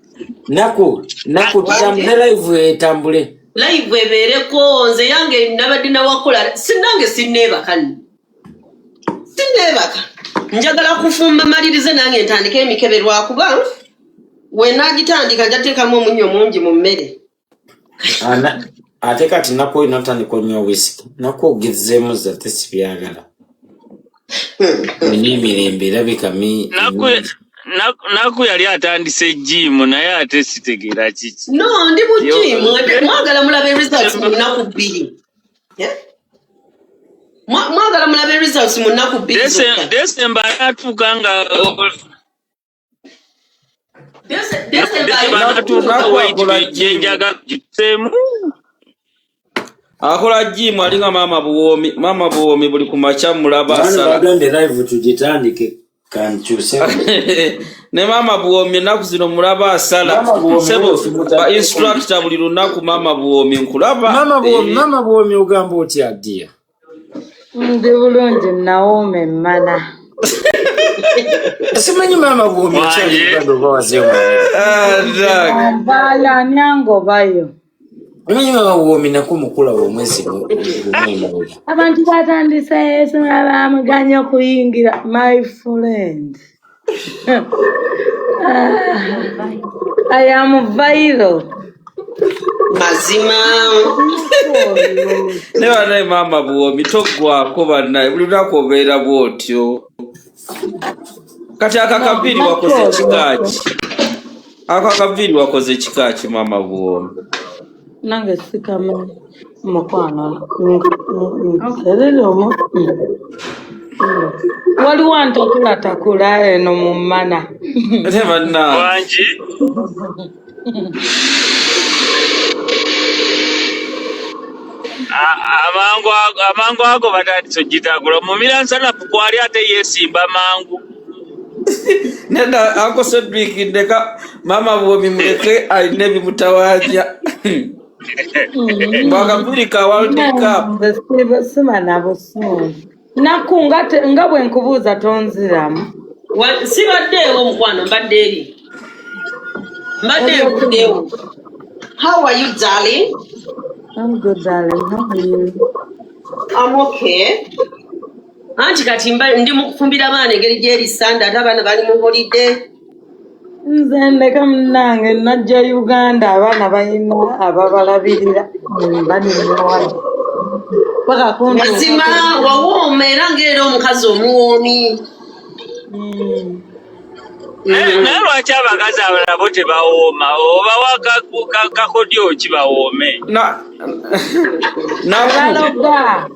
naku tutambuze live etambule live ebeereko nze yange nabadde nawakola sinange sinneebaka njagala kufumba malirize nange ntandika emikebe lwakuba we nagitandika njateekamu omunnyo mungi mu mmere ate kati naku inotandika onywa whisky naku ogezeemu zate sibyagala emirembe erabika naku yali atandise jimu naye ate sitegeera kiki no ndi mu jimu mwagala mulabe results mu nnaku bbiri mwagala mulabe results mu nnaku bbiri Desemba atuuka nga akola jimu alinga maama buwomi buli kumakya mulaba asalaagambye live tugitandike kankyuse ne maama buwomi ennaku zino mulaba asala sebo ba instructor buli lunaku maama buwomi nkulaba maama buwomi ogamba otya ddiya ndi bulungi nawoome mmana simanyi maama buwomi mbala nyangobayo omanyi maama buwomi nako mukula omwezi abantu batandise yesu nga bamuganya okuyingira my friend I am viral mazima ne banaye maama buwomi toggwako bannaye buli lunaku obeera bwotyo kati akakaviri wakoze kikaaki maama buwomi nange sikama mukwano nserero waliwo antakulatakula eno mu mmana ate bannaye wangi amangu ago batandise ogitagula mumira nsanafu kwali ate yesimba mangu nenda ako Cedric ndeka maama buwomi muleke alina ebimutawaanya bwakaviri ka World Cup simana busungu naku nga bwe nkubuuza tonziramu sibaddeewo mukwano mbadde eri Madam, how are you, darling? I'm good, darling. How are you? I'm okay. Anti katimba ndi mukufumbira abaana engeri gyeri sanda ate abaana bali mu holiday. Nze ndeka munnange najja Uganda abaana balina ababalabirira banimuwala. Mazima wawooma era ng'era omukazi omuwoomi. Naye lwaki abakazi abalala bo tebawooma oba kakodyo kibawoome? Baloga.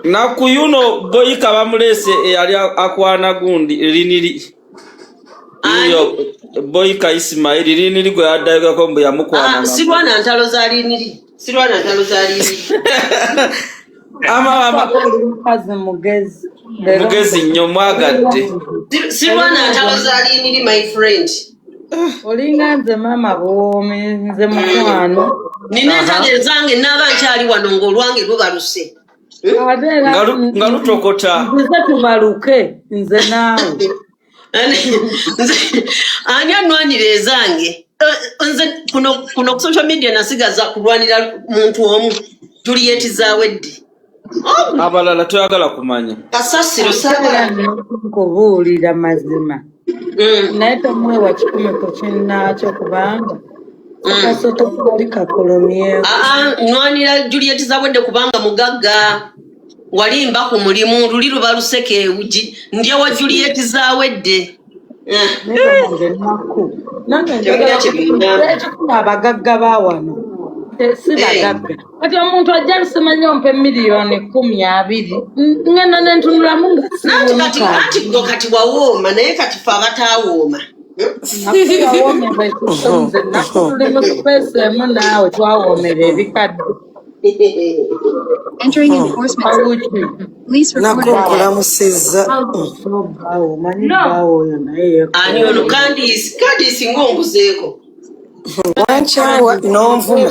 Naku yuno boyika bamulese eyali akwana gundi liniri. Iyo boyika Ismail liniri gwe addayo ko mbu yamukwana. Sirwana ntalo za liniri. Mama Mukazi mugezi. mugezi nnyo mwagadde. Sirwana ntalo za liniri, my friend. Olinga nze mama bw'owoome nze mukwano. Nina ntalo zange n'aba nkyali wano ng'olwange lubaluse. Nga lutokota. Nze tubaluke nze naawe. Ani anwanira ezange. Nze kuno ku social media nasigaza kulwanira muntu omu. Juliet zawedde. Abalala toyagala kumanya. Kasasiro sabala kubuulira mazima. Naye tomwewa kikomeko kinnakyo kubanga akasoto kali kakolomyewo. Nwanira Juliet zawedde kubanga mugagga. Walimba ku mulimu luli luba luseke ndya wa Juliet zawedde. Abagagga bawano si bagagga kati omuntu ajja lusemanya ompe miliyoni 10-20 ngenda nentunulamu nga kati wawooma naye kati fe abatawooma nakulimusupesemu naawe twawoomera ebikadde. Entering enforcement. Police reported. Ani ono Candice ng'ombuzeeko. Wanchawa n'onvuma.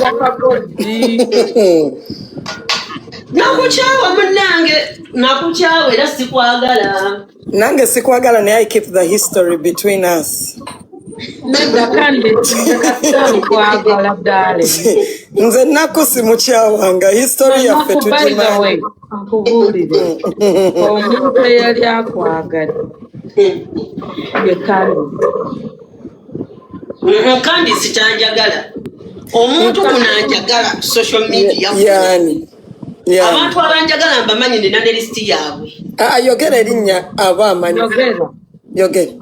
Nakukyawa munnange, nakukyawa era sikwagala. Nange sikwagala naye I keep the history between us. Nze nako simukyawanga history yaffe tugimanyi. Omuntu eyali akwagadde ye Candice kyanjagala. Omuntu kunanjagala social media. Yani. Abantu abanjagala mbamanyi nina ne list yaabwe. Yogera erinnya abamanyi. Yogera.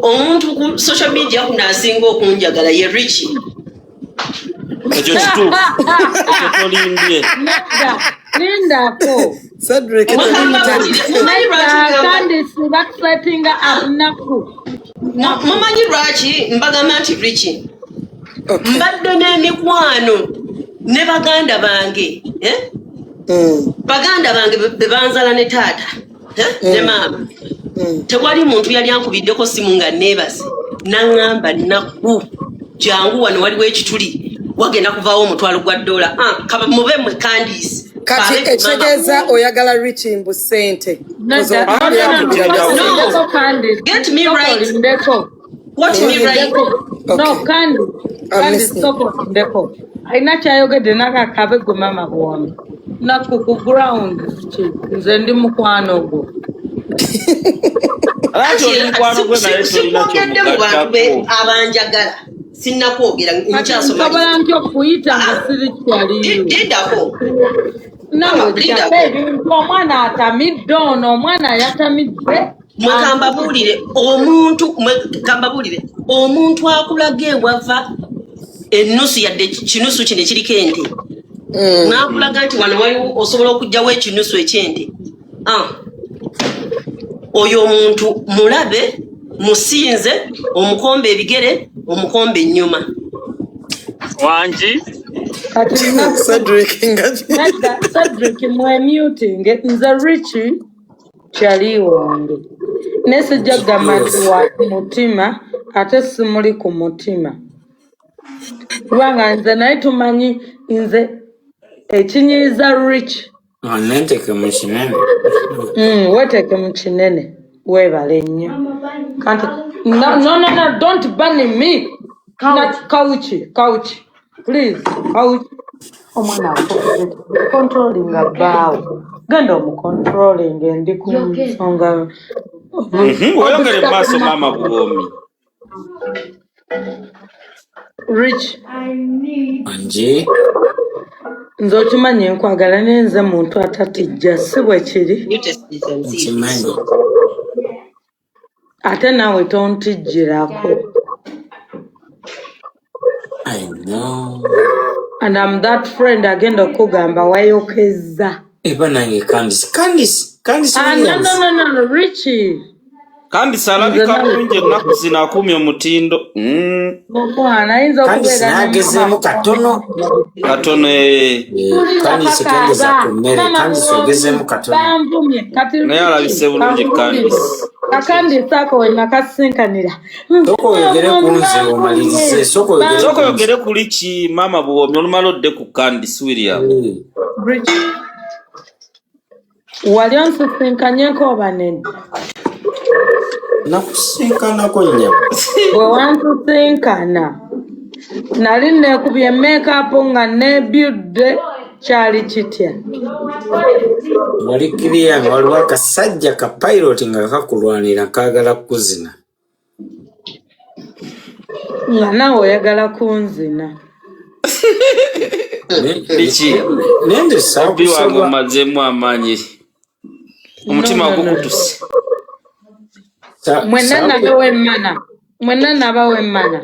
Omuntu ku social media kunasinga okunjagala ye Richie. Ekyo kituufu. Ekyo tolimbye. Linda ko. Cedric. Mumanyi lwaki mbagamba nti Richie. Mbadde n'emikwano ne baganda bange. Baganda bange bebanzala ne taata. Ne maama. Tewali muntu yali ankubiddeko simu nga neebase naŋŋamba Naku jangu wano waliwo ekituli wagenda kuvaawo omutwalo gwa $. Kaba mube mwe Candice kati ekitegeeza oyagala Richie mbu ssente. Get me right. What me right? No, Candice ndeko ayina kyayogedde nakakabe gwe mama bwami Naku ku ground nze ndi mukwano gwo. Sikwogedde mu bantu be abanjagala sinnakwogera nkyasobola ntyo okuyita nga siri kyaliyo diddako nawe ebintu omwana atamidde ono omwana yatamidde. Kambabuulire omuntu akulaga ewava ennusu yadde kinusu kino ekiriko ente n'akulaga nti wano waliwo osobola okugjawo ekinusu ekyente. Oyo omuntu mulabe musinze omukombe ebigere omukombe ennyuma. Wanji Cedric muting nze Richie kyali wange nesijja kugamba nti wa mutima ate simuli ku mutima kubanga nze naye tumanyi nze ekinyiiza Richie Nenteke mu kinene. Weeteke mu kinene weebale nnyo No, don't ban me. Couch. Please, couch. Omwana controlling about. Ganda mu controlling and kusonga. Oyogere maso mama Buomi. Rich. Anje. Nzokimanye nkwagala nenze muntu atatijja si bwe kiri. Nkimanyi. Ate naawe tontijjirako. I know. And I'm that friend agenda okugamba wayokeza. Eba nange Candice Williams. No, Richie. Candice alabika bulungi ennaku zino akumye omutindo. Mwana ayinza Candice nagezemu katono. Candice kengeza ku mmere. Candice ogezemu katono. Naye alabise bulungi Candice. Candice ako wena kasinkanira. Soko oyogere ku nze omalirize. Soko oyogere ku Richie mama Buomi olumala odde ku Candice Williams. Richie. Wali onsinkanyeko oba nedda? Nakusinkanako nnyo. Bwe wansinkana nali neekubye make-up nga neebyudde kyali kitya? Wali kiriya nga waliwo akasajja ka pilot nga kakulwanira kaagala kuzina. Nga naawe oyagala kunzina. Nende wange omazeemu amaanyi. Omutima gukutuse. Mwenna naba wemmana.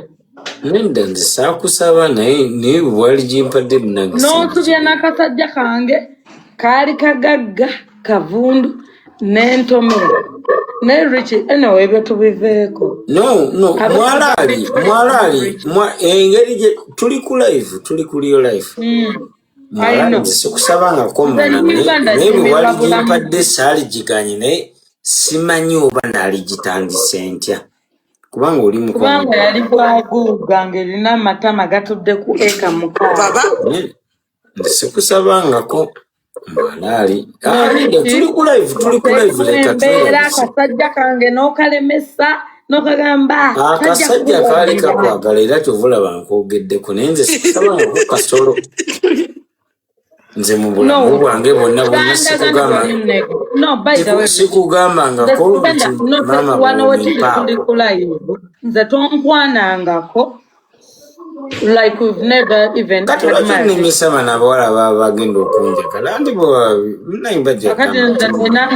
Nenda nze saakusaba naye bwali gimpadde munagisa. N'otubya n'akasajja kange kaali kagagga kavundu n'entomera. Ne Richie anyway ebyo tubiveeko. No, mwalaali. Engeri gye tuli ku liyo live. Mwalaali nze sikusabangako mmana naye bwali gimpadde saali giganye naye simanyi oba naali gitandise ntya. Kubanga oli mukono. Kubanga yali bwaguuga ng'erina amatama gatudde ku eka mukaaga. Sikusabangako mwalaali. Tuli ku live leka tubeera akasajja kange n'okalemesa n'okagamba. Akasajja kaali kakwagala era kyovulaba nkwogeddeko naye nze sikusabangako kasolo. Nze mu bulamu bwange bwonna sikugamba nga mama nze tonkwanangako like we've never even nimisa nabawala baba bagenda okunjagala ndi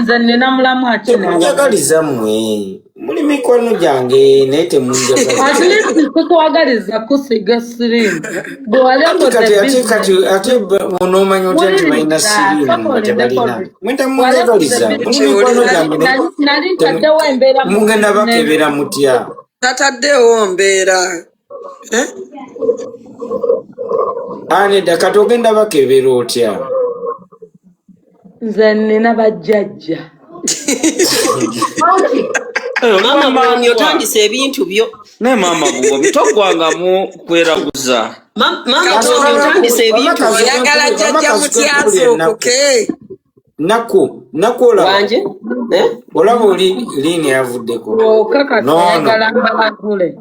nze nina mulamu akinjagaliza mmwe muli mikono gyange naye temunjagaliza kusiga sirimu ate onoomanya otya nti balina sirimu nga tebalina mwenta munjagaliza muli mikono gyange mugenda bakebera mutya tataddewo mbeera nedda kati ogenda bakebera otya nze nina bajjajja Mama Buomi otandise ebintu byo. Ne mama Buomi togwangamu kweraguza. Mama Buomi otandise ebintu byo. Oyagala jjajja mutyazo okuke. Nakola wanje olaba oli lini yavuddeko oyagala mbalagule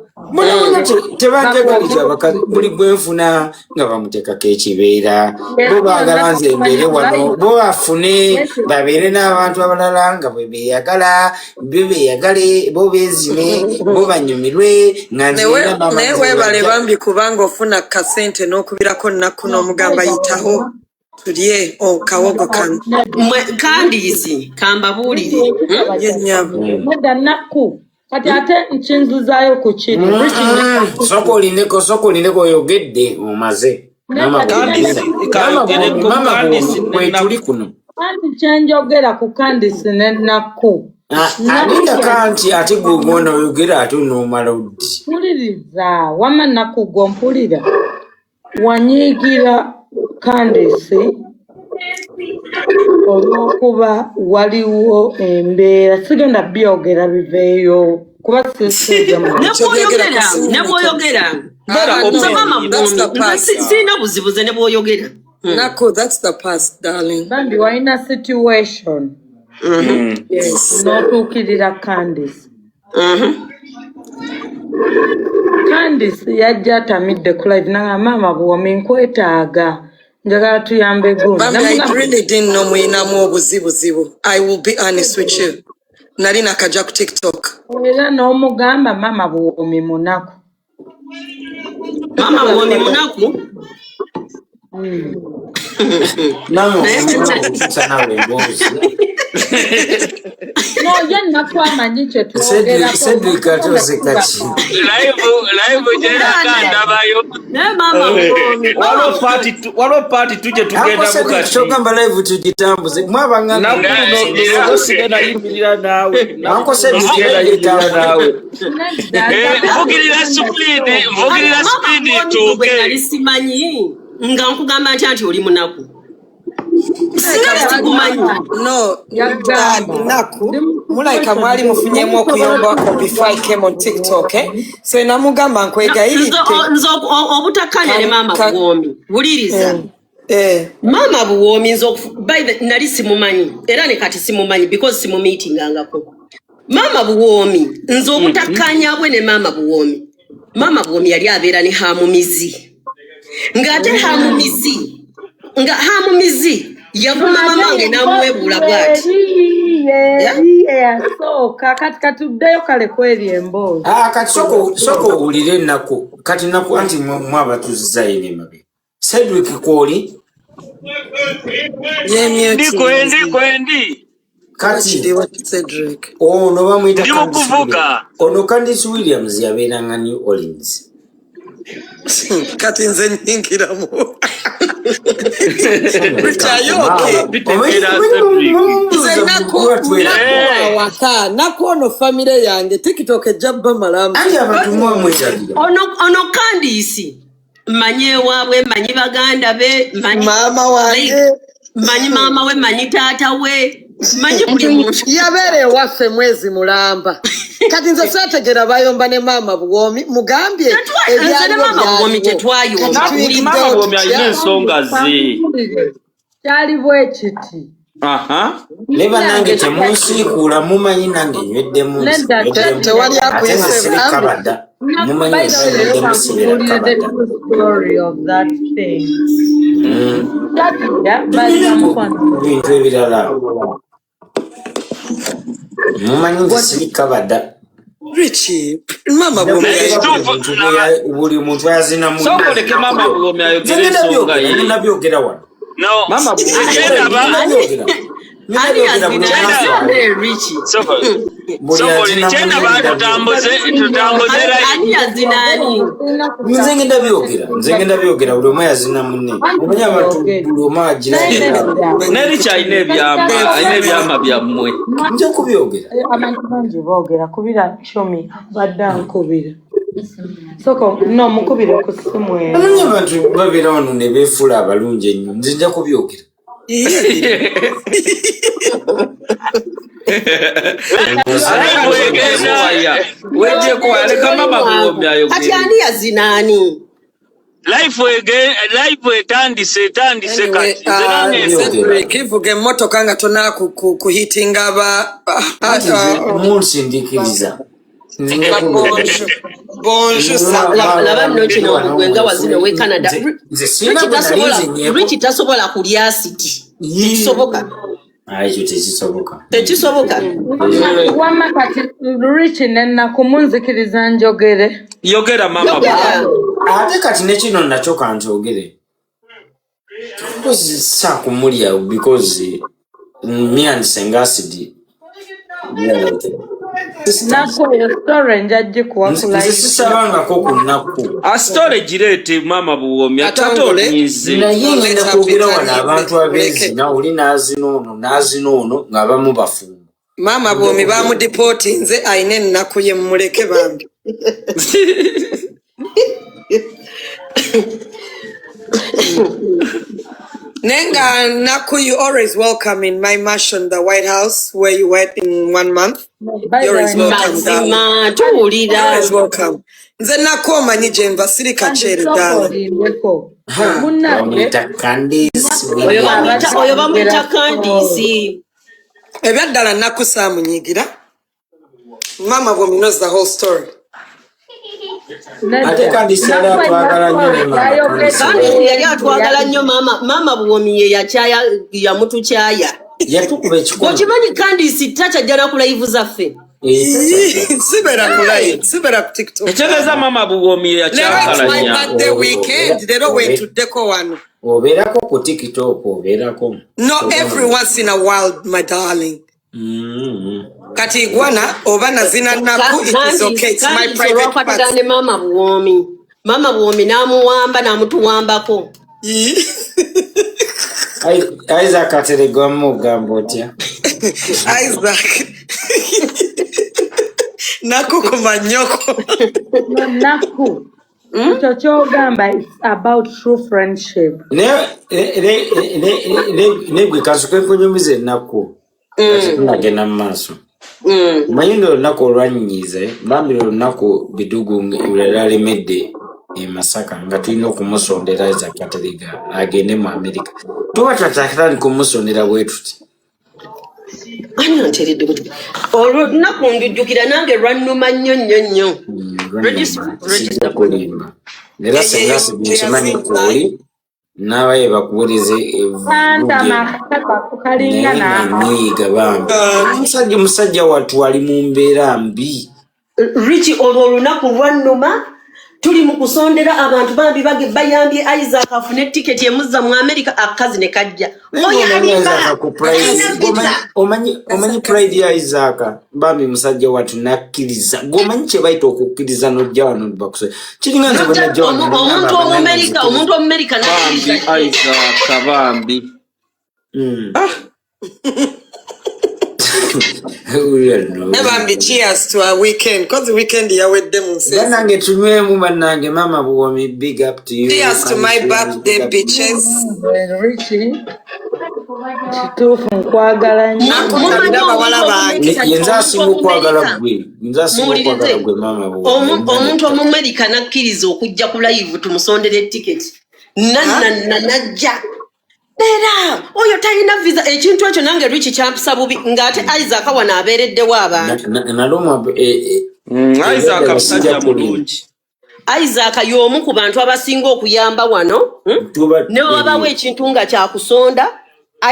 tebanjagaliza abakazi buli gwenfuna nga bamuteekako ekibeera bo baagala nze mbeere wano bo bafune babeere n'abantu abalala nga bwe beeyagala beeyagale bo beezime bo banyumirwe nga naye weebale bambi kubanga ofuna kasente n'okubirako nnaku n'omugamba yitaho tulye kawogo kano Candice kambabuulire nedda nnaku kati ate nkinzuzaayo ku kiri soko olineko oyogedde omaze kwetuli kuno anti kyenjogera ku Candice n'ennaku alindaka nti ate gwegona oyogera ate onoomala oddi mpuliriza wama nnaku gwompulira wanyiigira Candice olw'okuba waliwo embeera sigenda byogera biveeyo kuba nebwoyogera mama Buomi sirina buzibuze nebwoyogera Nako, that's the past, darling. Bambi waina situation Yes. n'otuukirira Candice Candice yajja atamidde ku live nanga mama bwomi nkwetaaga njagala tuyambe gumu. I really didn't know mwinamu obuzibuzibu. I will be honest with you. Nali nakaja ku TikTok. Era n'omugamba mama bwomi munaku. Mama bwomi munaku? No, yen nakwamanyi kye tuwogerako. Cedric atose kaki. Live jera kanda bayo. Mama bwomi. Walo party tuje tugenda mukati. Chokamba live tujitambuze. Mwabangana. Nakuno sigena yimirira nawe. Nanko Cedric yimirira nawe. Vugirira speed tuge. Nalisimanyi nga nkugamba nti oli munaku. No, naku mulaika mwali mufunyemu okuyomba before I came on TikTok, so namugamba nkwegayirite obutakanya ne mama bwomi buliriza mama bwomi by the nali simumanyi era ne kati simumanyi because simu meeting angako mama bwomi nzo obutakanya bwe ne mama bwomi yali abeera ne hamumizi ngate hamumizi yavuma mamange namwebula bwati so kati tuddeyo kale kweri emboozi kati soko ulire nako kati nako anti mwaba tuzizaine mabe Cedric kwoli kwendi kati Cedric ono bamwita kuvuga ono Candice Williams yabeera nga New Orleans kati nze nyingiramu nakuono famire yange TikTok ejabba malamu ono Candice manye wawe manyi baganda be mama wange manyi mama we manyi tata we manyi buli muntu yabere waffe mwezi mulamba kati nze sategera bayomba ne mama bwomi mugambye ebyali mama bwomi tetwayomba mama bwomi ayina ensonga ze kyali bwe kiti leba nange temunsiikuula mumanyi nange nywedde tewali akuyisebwa mumanyi bintu ebirala mumanyi nti sirikabada mama buli muntu ayazina sokoleke mama bwomi ayogere ensonga ye nabyogera wano mama nze ngenda byogera buli omu yazina munne omanyi abantu buli omu agira neri kyalina ebyama byammwe nja kubyogera abantu bangi boogera kubira shomi badda nkubira soko no mukubira ku simu amanyi abantu babeera wano ne beefuula abalungi ennyo nze nja kubyogera kati ani yazinaani life etandise kati kivuga emmotoka nga tona kuhitinga munsindikiriza laba nno kino omugwenga wazino we Canada Rich tasobola kulya asiti kisoboka tekisoboka wama kati Rich nennaku munzikiriza njogere yogera mama ate kati nekino nakyo kanjogere sakumulya because me and Sengasidi sisabangako ku nnaku asitole gireete mama buwomi atatonyize naye ngenda kwogera wano abantu abezina oli n'azina ono ng'abamu bafumba mama bwomi bamudipoti nze ayina ennaku ye mumuleke bambi Nenga Naku, you always welcome in my mansion, the White House, where you went in 1 month. You're always welcome. You're always welcome. Nze Naku omanyi gye nva siri kacere ddala. Oyo bamuyita Candice. Ebyaddala Naku saamunyiigira. Mama bwomi knows the whole story. ate kandi sala twagala nnyo ne mama kandi yali atwagala nnyo mama Buwomi ye yakyaya yamutukyaya yatukuba ekikono okimanyi kandi sittakyajja na ku live zaffe sibera ku TikTok ekyegeza mama Buwomi ye yakyakala nnyo the weekend they don't wait to deco one obeerako ku TikTok obeerako no every once in a while my darling kati igwana oba nazina naku it is okay it's my private part mama Buwomi namuwamba namutuwambako Isaac Katerega mugamba otya Isaac naku kumanyoko naku kyogamba it's about true friendship negwe kasuke kunyumize naku nagenda mu maaso manyino olunaku olwanyize bambi olunaku bidugu lwalemedde Masaka nga tulina okumusondera Isaac Katerega agende mu America tuba twatakirani kumusondera bwe tuti ani anteredde buti olunaku ndujjukira nange lwannuma nnyo register kulimba era senga sikimanyi kuli nabaye bakuwulirize nyiga bambi musajja watu ali mu mbeera mbi Richie olwo olunaku lwannuma tuli mu kusondera abantu bambi bayambye Isaac afune ticket emuzza mu America akazi ne kajja omanyi pride ya Isaac bambi musajja watu nakkiriza gomanyi kye bayita okukkiriza nojja wano bakuse kiringa nze bwe najja omuntu America nakkiriza Isaac bambi Bambi cheers to our weekend because the weekend yawedde mu nsi nange tunywemu bannange mama Buwomi big up to you cheers to my birthday bitches kituufu nkwagala nnyo yenza asinga okwagala gwe mama Buwomi omuntu Omumerika nakkiriza okujja ku live tumusondere ticket najja era oyo talina visa ekintu ekyo nange Richie kyampisa bubi ng'ate Isaac wana abeereddewo abantu Isaac abasajja mulungi Isaac y'omu ku bantu abasinga okuyamba wano ne wabawo ekintu nga kyakusonda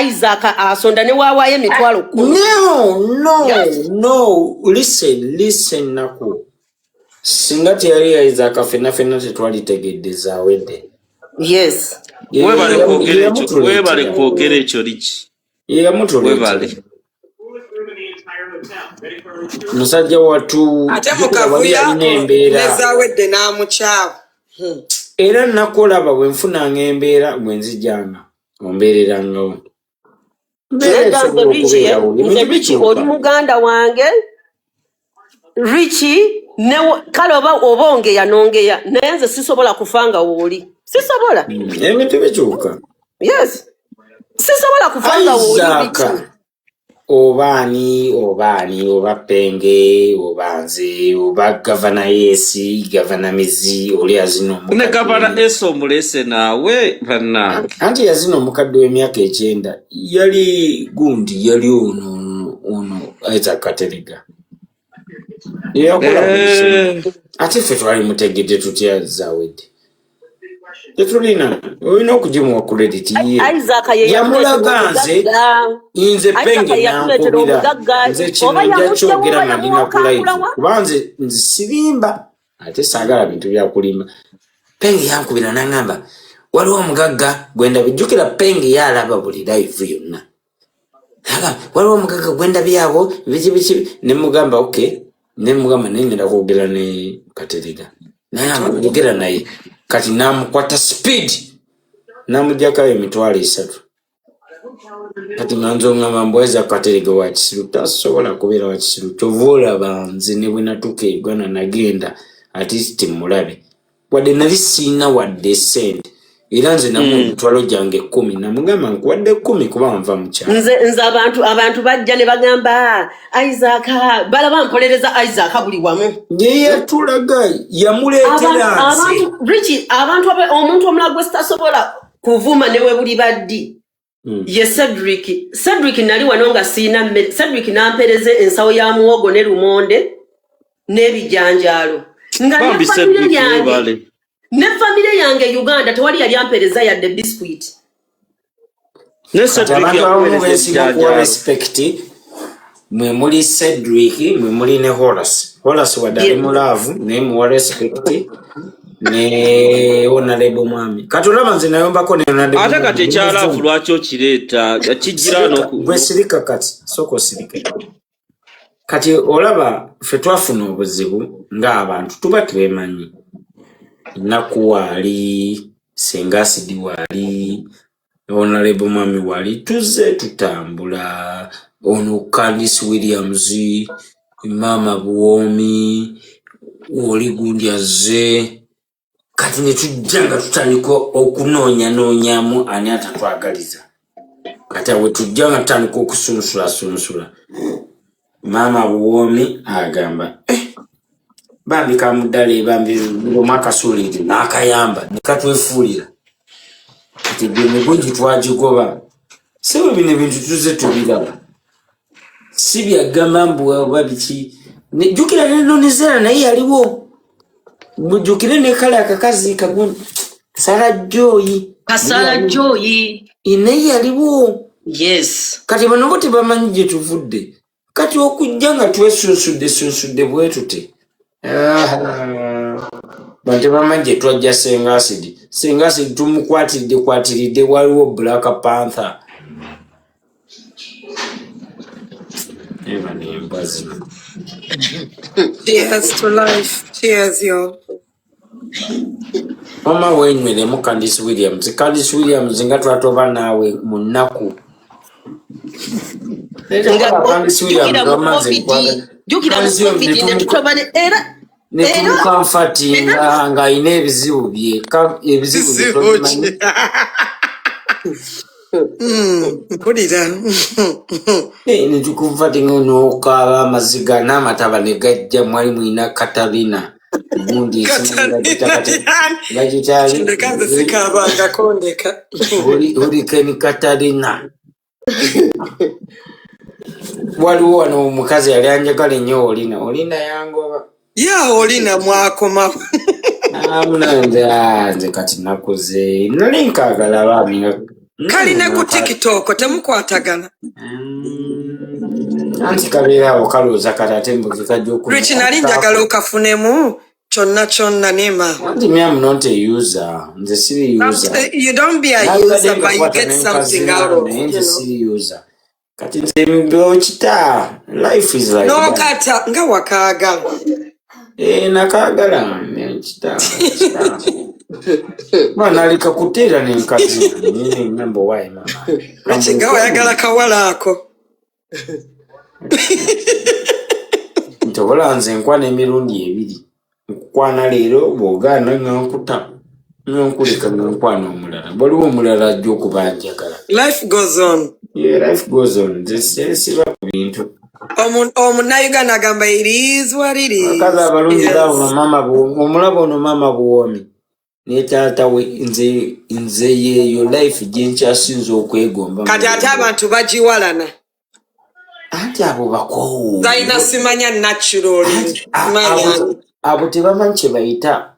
Isaac asonda ne waawaayo emitwalo 10 no listen naku singa teyali Isaac fenna tetwalitegedde zaawedde yes webale kwogera ekyo Richie webale musajja watu ate mukavuya nezawedde n'amukyawa era nakolaba bwe nfunanga embeera bwe nzijanga ombeererangawo Richie oli muganda wange Richie kale oba ongeya nongeya naye nze sisobola kufanga wooli sisobola ebintu bikyuka yes sisobola kufanga wooli obaani oba Penge oba nze oba gavana Yesi gavana Mizi oli yazino ne gavana Eso omulese naawe banna anti yazino omukadde w'emyaka 9 yali gundi yali ono Isaac Katerega ate ffe twali mutegedde tutya zaawedde tetulina olina okugimuwa credit yamulaga nze Penge nankubira nze kino nja kyogera nalina ku live kuba nze sirimba ate saagala bintu byakulimba Penge yankubira n'aŋŋamba waliwo omugagga gwenda bijjukira Penge yalaba buli live yonna waliwo omugagga gwenda byabo biki ne mugamba okay ne mugamba nengenda kwogera ne Katerega naye amugera naye kati namukwata speed namujjako emitwalo 3 kati manzo ngamba mbweza Katerega wa kisiru tasobola kubeera wa kisiru tovola banze ne bwe natuka egwana nagenda artist mulabe wadde nali sina wadde send era nze namu emitwalo gyange 10 namugamba nkuwadde 10 kuba nva mu kyalo nze abantu bajja ne bagamba Isaac balaba mpolereza Isaac buli wamu ye tulaga yamuleetera nze Richie omuntu omulagwe sitasobola kuvuma newe buli baddi ye Cedric nali wano nga siina mmere Cedric nampereze ensawo ya muwogo ne lumonde n'ebijanjaalo Bambi Cedric Webale. Ne family yange Uganda tewali yali ampereza yadde biscuit. Ne Cedric yakuwa respect. Mwe muli Cedric, mwe muli ne Horace. Horace wadali mulavu, ne muwa respect. Ne Honorable Mwami. Katulama nze nayombako ne Honorable. Ate kati kyalafu lwaki okireta kijira no bwe sirika kati soko sirika. Kati olaba ffe twafuna obuzibu ng'abantu tuba twemanyi. Naku wali, Sengasidi wali, Honorable Mwami wali, tuze tutambula. Ono Candice Williams, Mama Buomi, Oli gundi azze. Kati ne tujjanga tutandiko okunoonya ani atatwagaliza. Kati awe tujjanga tutandika okusunsula. Mama Buomi agamba bambi kamuddale bambi omwaka solidi n'akayamba nekatwefuulira kati bwemugunji twagigoba sebo bino ebintu tuze tubiraba si byagamba mbuwa biki jjukira nenonezera naye yaliwo mujjukire ne kale akakazi kagun Kasala Joyi naye yaliwo. Yes. Kati bano bo tebamanyi gye tuvudde. Kati okujja nga twesunsudde bwe tute. Bante bamanyi gye twajja Sengasidi tumukwatiridde waliwo Black Panther. Cheers to life. Cheers, yo. Mama wenyweremu Candice Williams nga twatoba naawe mu nnaku. Netukamfatinga nga ayina ebizibu bye. Netukumfatinga n'okaaba amaziga n'amataba ne gajja mwali mwina Katarina. Uli Ken Katarina. Waliwo wano omukazi yali anjagala nnyo Olina yangoba. Olina mwakoma. Nze kati nakuze nali nkaagala abaami kalina ku TikTok temukwatagana. Anti kabeerawo kalooza kati ate mbuzi kajja okuli. Rich nali njagala okafunemu kyonna nema. Anti me am not a user. Nze siri user. You don't be a user but you get something out of it. Nze siri user. Kati nze mbeho kita. Life is like no kata nga wakaagala. Nakaagala kita. Mwana alikakuteera n'enkazi. Number why mama. Kati nga wayagala kawala ako. Ntobola nze nkwana emirundi ebiri. Nkwana leero bw'ogaana nkuta. Nkuleka nkwana omulala. Waliwo omulala ajja okubanjagala. Life goes on. Yeah, life goes on. Nze siba ku bintu. Omunnayuganda agamba it is what it is. Akazi abalungi omulaba ono Mama Buomi. Ne taata we nze yeeyo life gye nkyasinza okwegomba. Kati ate abantu bagiwalana. Anti abo bakoowu. Zalina simanya natural. Abo tebamanyi kye bayita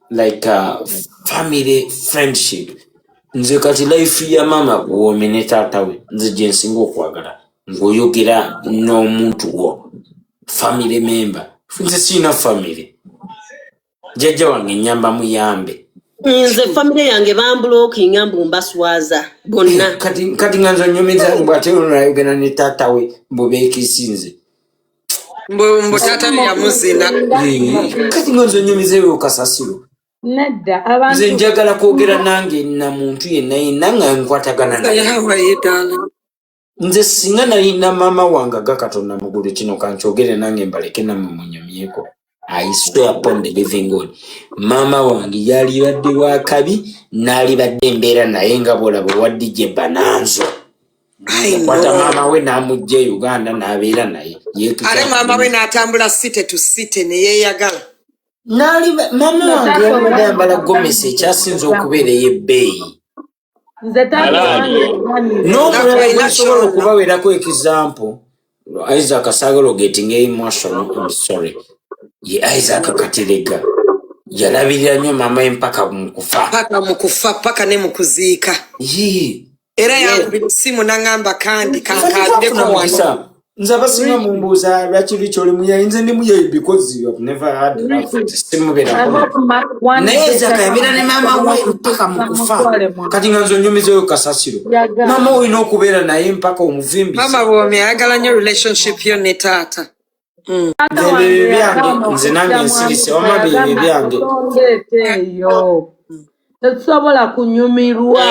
like family friendship. Nze kati life ya Mama Buomi ne taata we nze gye nsinga okwagala. Ng'oyogera n'omuntu wo. Family member. Nze sina family. Jjajja wange nnyamba muyambe. Nze family yange bambulokinga mbu mbaswaza bonna. Kati nga nze nnyumiza mbu ate olunayogera ne taata we mbu beekisinze. Mbu taata we yamuzina. Kati nga nze nnyumiza eyo kasasiro. Nedda abantu. Nze njagala kwogera nange na muntu yenna nga nkwatagana naye. Nze singa nalina maama wange Katonda mugulu kino kankyogere nange mbaleke nammwe munyumyeko. I swear upon the living God. Mama wange yali badde wa kabi nali badde mbeera naye nga bwolaba wa DJ Bananzo. Kwata mama we n'amujja Uganda n'abeera naye. Ale mama we n'atambula site to site ne yeeyagala. Nali mama wange yabadde ayambala gomesi ekyasinza okubeera ey'ebbeeyi. N'omulala gwesobola okubaweerako example. Isaac Asagalo getting emotional. I'm sorry. ye Isaac Katerega yalabirira nnyo mama empaka mukufa paka ne mukuziika era yakubira simu nangamba kandi kankadeko wano nze abasinga mumbuuza lwaki kyoli muyayi nze ndi muyayi because you have never had simubera naye Isaac yabeera ne mama we mpaka mukufa kati nga nze onyumizeyo kasasiro mama olina okubeera naye mpaka omuvimbi mama bwomi ayagala nnyo relationship yo ne taata bebe byange nze nange nsirise wama bebe byange tetusobola kunyumirwa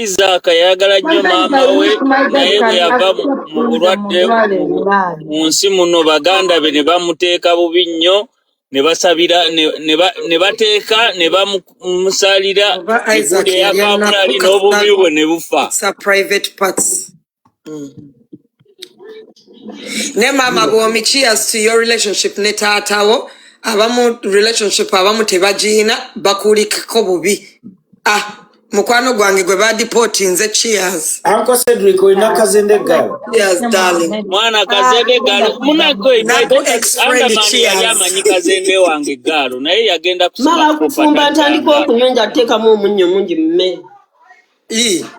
Isaac yagala nnyo maama we naye bwe yava mu bulwadde mu nsi muno baganda be ne bamuteeka bubi nnyo ne basabira ne bateeka ne bamusalira ekkuuli eya kaamulali n'obubi bwe ne bufa. Ne mama bwomi, cheers to your relationship ne taatawo. Abamu relationship abamu tebagiina bakuulikako bubi. Mukwano gwange gwe badipoti nze cheers. Uncle Cedric olina kazende galo. Yes darling. Mwana kazende galo munako andamani yali amanyi kazende wange galo naye yagenda kusoma mala kufumba ntandika okunywa ateekamu omunnyo mungi mu mmere.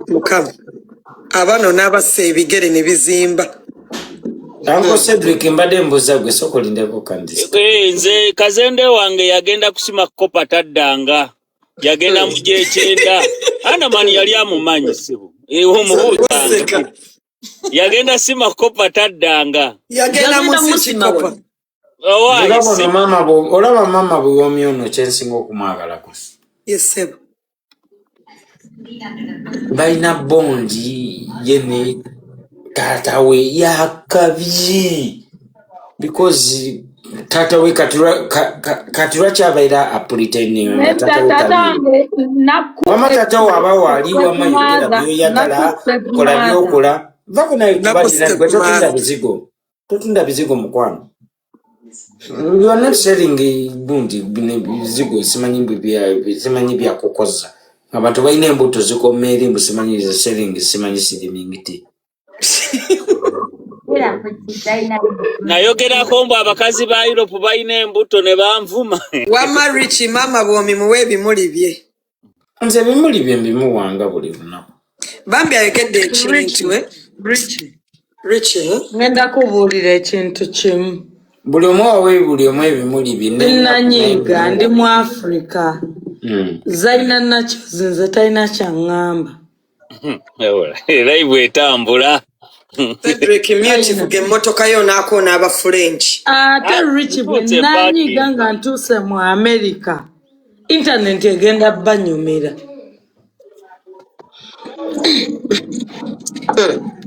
Mukama abano n'abassa ebigere ne bizimba. Uncle Cedric mbadde mbuuza gwe sokolindeko kandisi. Nze kazende wange yagenda kusima kopa taddanga. Yagenda mu gy'ekyenda andamani yali amumanyi sibu omubuuza yagenda sima kopa taddanga yagenda musiki kopa olaba mama bwomi ono kyensinga okumwagalako yesebo balina bondi yene taata we yakabye because tata we katira kyabaira apuliteni mama tata waba wali wamayogera byoyagala kola byokola totunda bizigo mukwano. You are not selling bundi bizigo simanyi byakukoza abantu balina embuto zikomera embu simanyi selling simanyi sirimingiti. Nayogerako mbu abakazi ba Europe balina embuto ne banvuma. Wama Richie mama bwomi muwe ebimuli bye. Nze ebimuli bye mbimuwanga buli lunaku. Bambi ayogedde ekintu Richie ngenda kubuulira ekintu kimu. Buli omu ebimuli bye nanyiga ndi mu Africa. Zaina nakyo zinze talina kyaŋŋamba. Live etambula. Cedric mute vuge emotoka yo naako n'aba French. Ate Richie bwe nanyiga nga ntuuse mu America. Internet egenda banyumira.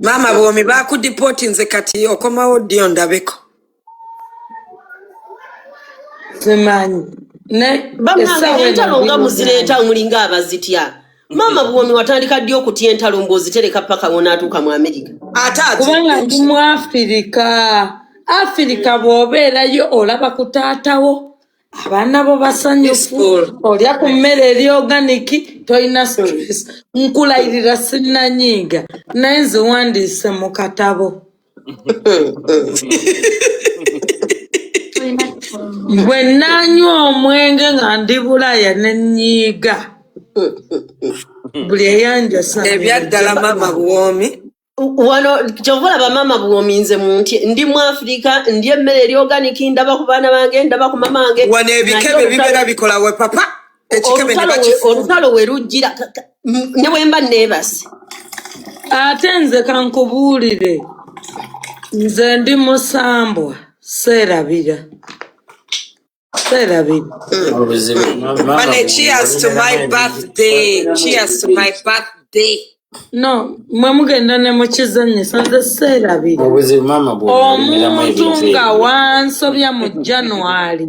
Mama bwomi bakudipoti nze kati okomawo ddio ndabeko. Simanyi. Entalo nga muzireeta mulinga abazitya. Mama bwomi watandika ddi okutya entalo ng'ozitereka paka wonaatuuka mu America. Kubanga ndi mu Africa bw'obeerayo olaba ku taatawo. Abaana bo basanyufu olya ku mmere eri oganiki toyina stress. Nkulayirira sinnanyiga naye nze wandiise mu katabo. Bwe nanywa omwenge nga ndi Bulaya ne nnyiiga. Buli eyanjasa ebyaddala mama bwomi. Wano kyova olaba mama bwomi nze ndi mu Africa ndi emmere eri oganiki ndaba ku baana bange ndaba ku mama wange. Wano ebikebe bibeera bikola we papa ekikebe ne olutalo we lujjira ne bwe mba neebase. Ate nze kankubuulire nze ndi musambwa seerabira. Cheers to my birthday. Cheers to my birthday. No, mwamugenda ne mukizanyisa nze seerabira. Omuntu nga wansobya mu January.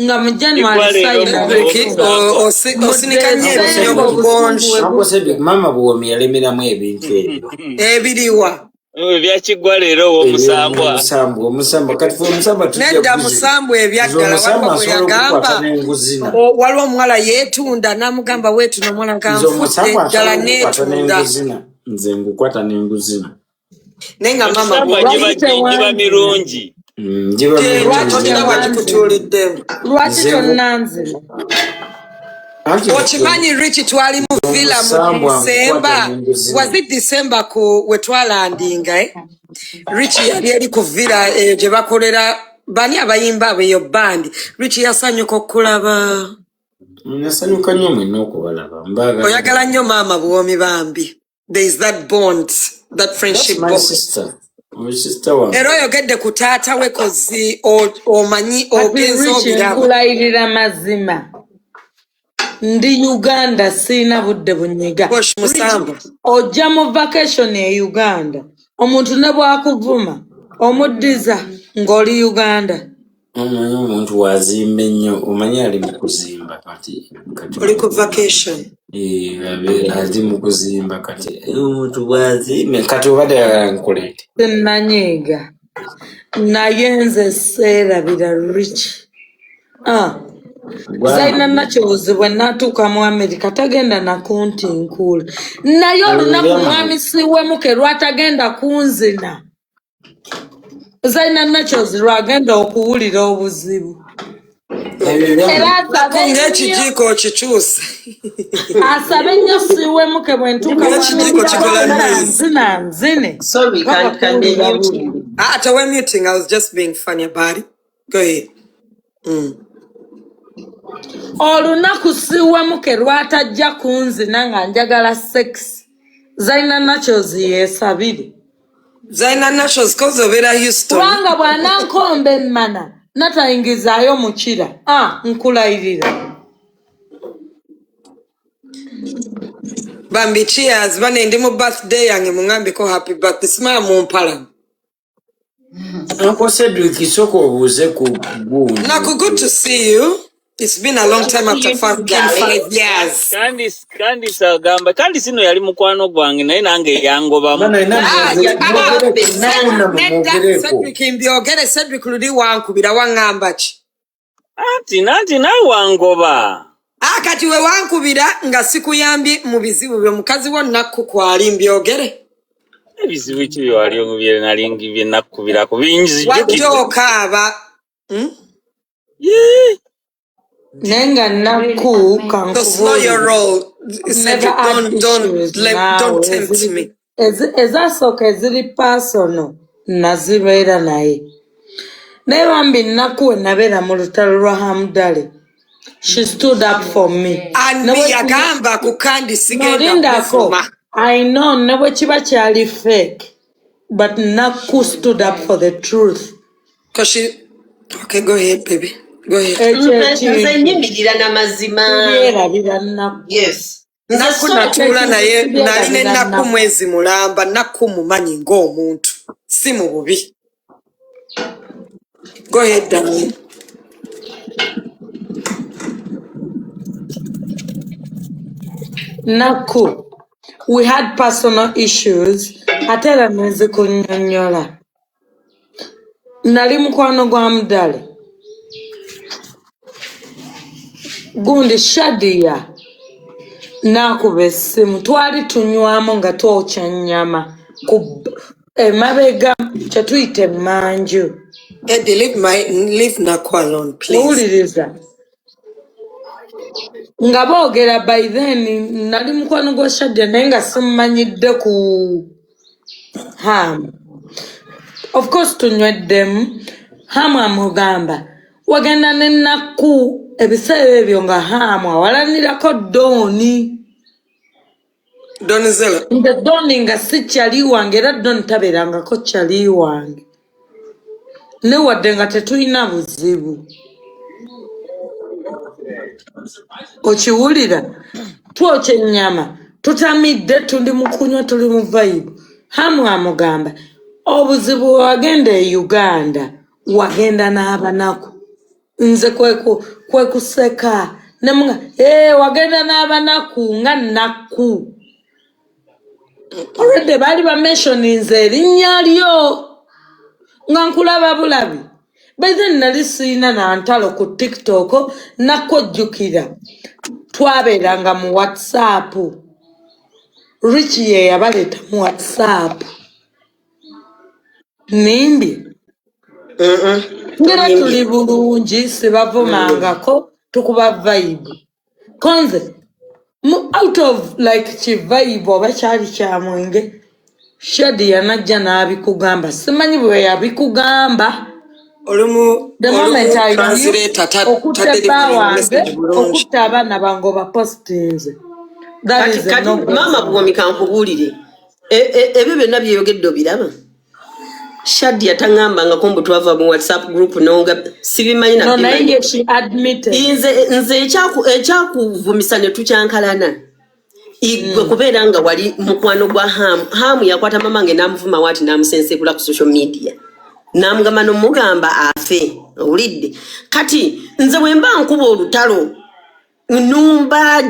Nga mu January sayina. Osinikanye ebyo mama bwomi yalemeramu ebintu ebyo. Ebiriwa. Byakigwa leero omusambwa. Nedda musambwa ebyaddala waliwo bwe yagamba waliwo omuwala yeetunda n'amugamba weetuna omwana nkanfudde ddala neetunda. Nze ngukwata n'enguzina. Naye nga mama giba mirungi. Lwaki tonnanzira? Okimanyi Rich twali mu villa mu December. Was it December ku we twalandinga Rich yali eri ku villa gye bakolera bani abayimba abeyo bandi. Rich yasanyuka okulaba. Nasanyuka nnyo mwenna okubalaba. Oyagala nnyo maama buwomi bambi. There is that bond, that friendship bond. My sister one. Ero yogedde ku taata we kozi omanyi ogenza obiraba. Nkulayirira mazima. Ndi Uganda sina budde bunyiga. Ojja mu vacation e Uganda. Omuntu ne bwakuvuma omuddiza ng'oli Uganda. Omanyi omuntu wazimba ennyo omanyi ali mu kuzimba kati. Oli ku vacation. Ali mu kuzimba kati. Omuntu wazimba kati obadde yagala nkuleete. Nanyiga. Naye nze seerabira Rich. Zaina nakyozi bwe natuuka mu Amerika tagenda na kuntinkuula. Naye olunaku mwami siwemu ke lwatagenda kunzina. Zaina nakyozi lwagenda okuwulira obuzibu. Era ekijiiko kikyuse. Asabe nnyo siwemu ke bwe ntuuka nzine. Sorry, can they mute you? We're muting. I was just being funny about it. Go ahead. Olunaku siwemu ke lwatajja kunzina nga njagala sex. Zaina nakyozi yeesabire. Zaina nachos koze obera Houston. Kubanga bw'anankomba emmana natayingizaayo mukira. Nkulayirira. Bambi cheers. Bane ndi mu birthday yange mungambeko happy birthday. Simaya mumpala. Uncle Cedric isoko obuuze ku gundi. Naku, good to see you. It's been a long time after 5 years. Candice agamba. Candice ino yali mukwano gwange naye nange yangobamu. Cedric mbyogere Cedric luli wankubira wangamba ki? Nanti nawe wangoba. Kati we wankubira nga sikuyambye mu bizibu byo mukazi wo Nakku kwali mbyogere. Ebizibu ki byali omubye nalingi bye nakubira ku bingi. Wajokaaba. Nenga Nakku kan slow your roll. Don't tempt me. Ezasooka eziri personal nazibeera naye. Naye bambi Nakku we nabeera mu lutalo lwa Hamdale. She stood up for me. And yagamba ku Candice genda kufuma. I know ne bwe kiba kyali fake. But Nakku stood up for the truth. Okay, go ahead, baby. Go ahead. Yes. Nakku natula naye naline Nakku mwezi mulamba Nakku mumanyi ng'omuntu si mu bubi. Go ahead, darling. Nakku, we had personal issues. Atera neze kunnyonnyola. Nali mukwano gwa Hamdale. Gundi Shadia. Nakuba essimu twali tunywamu nga twokya nnyama ku emabega kye tuyita emmanju. Eddie, leave Nakku alone, please. Owuliriza. Nga boogera by then nali mukwano gwa Shadia naye nga simmanyidde ku Ham. Of course tunyweddemu. Ham amugamba wagenda ne Nakku ebiseera ebyo nga Ham awalanirako Doni. Donizela. Nze Doni nga si kyali wange era Doni tabeerangako kyali wange. Ne wadde nga tetulina buzibu. Okiwulira? Twokya ennyama tutamidde tuli mu kunywa tuli mu vibe. Hamu amugamba obuzibu wagenda e Uganda wagenda n'Abanaku. Nze kwe kuseka nemunga wagenda n'Abanaku nga Nakku. Already baali bamentioninze erinnya lyo nga nkulaba bulabi. By then nali siina na ntalo ku TikTok Nakku ojjukira twabeeranga mu WhatsApp. Rich ye yabaleeta mu WhatsApp. Nimbi Ngera tuli bulungi sibavumangako tukuba vibe. Konze out of like chi vibe oba kyali kya mwenge Shadi yanajja n'abikugamba simanyi bwe yabikugamba olumu the moment I translator okutta wange okutta abaana bange oba postings that is kati mama Buwomi kankubuulire ebyo byonna byeyogedde obiraba Shadi yatangambangako mbu twava mu WhatsApp group nonga sibimanyi naye she admitted nze ekyakuvumisa ne tukyankalana igwe kubeera nga wali mukwano gwa hamu yakwata mama nge namuvuma wati namusensekula ku social media namugamba nomugamba afe owulidde kati nze bwemba nkuba olutalo nnumba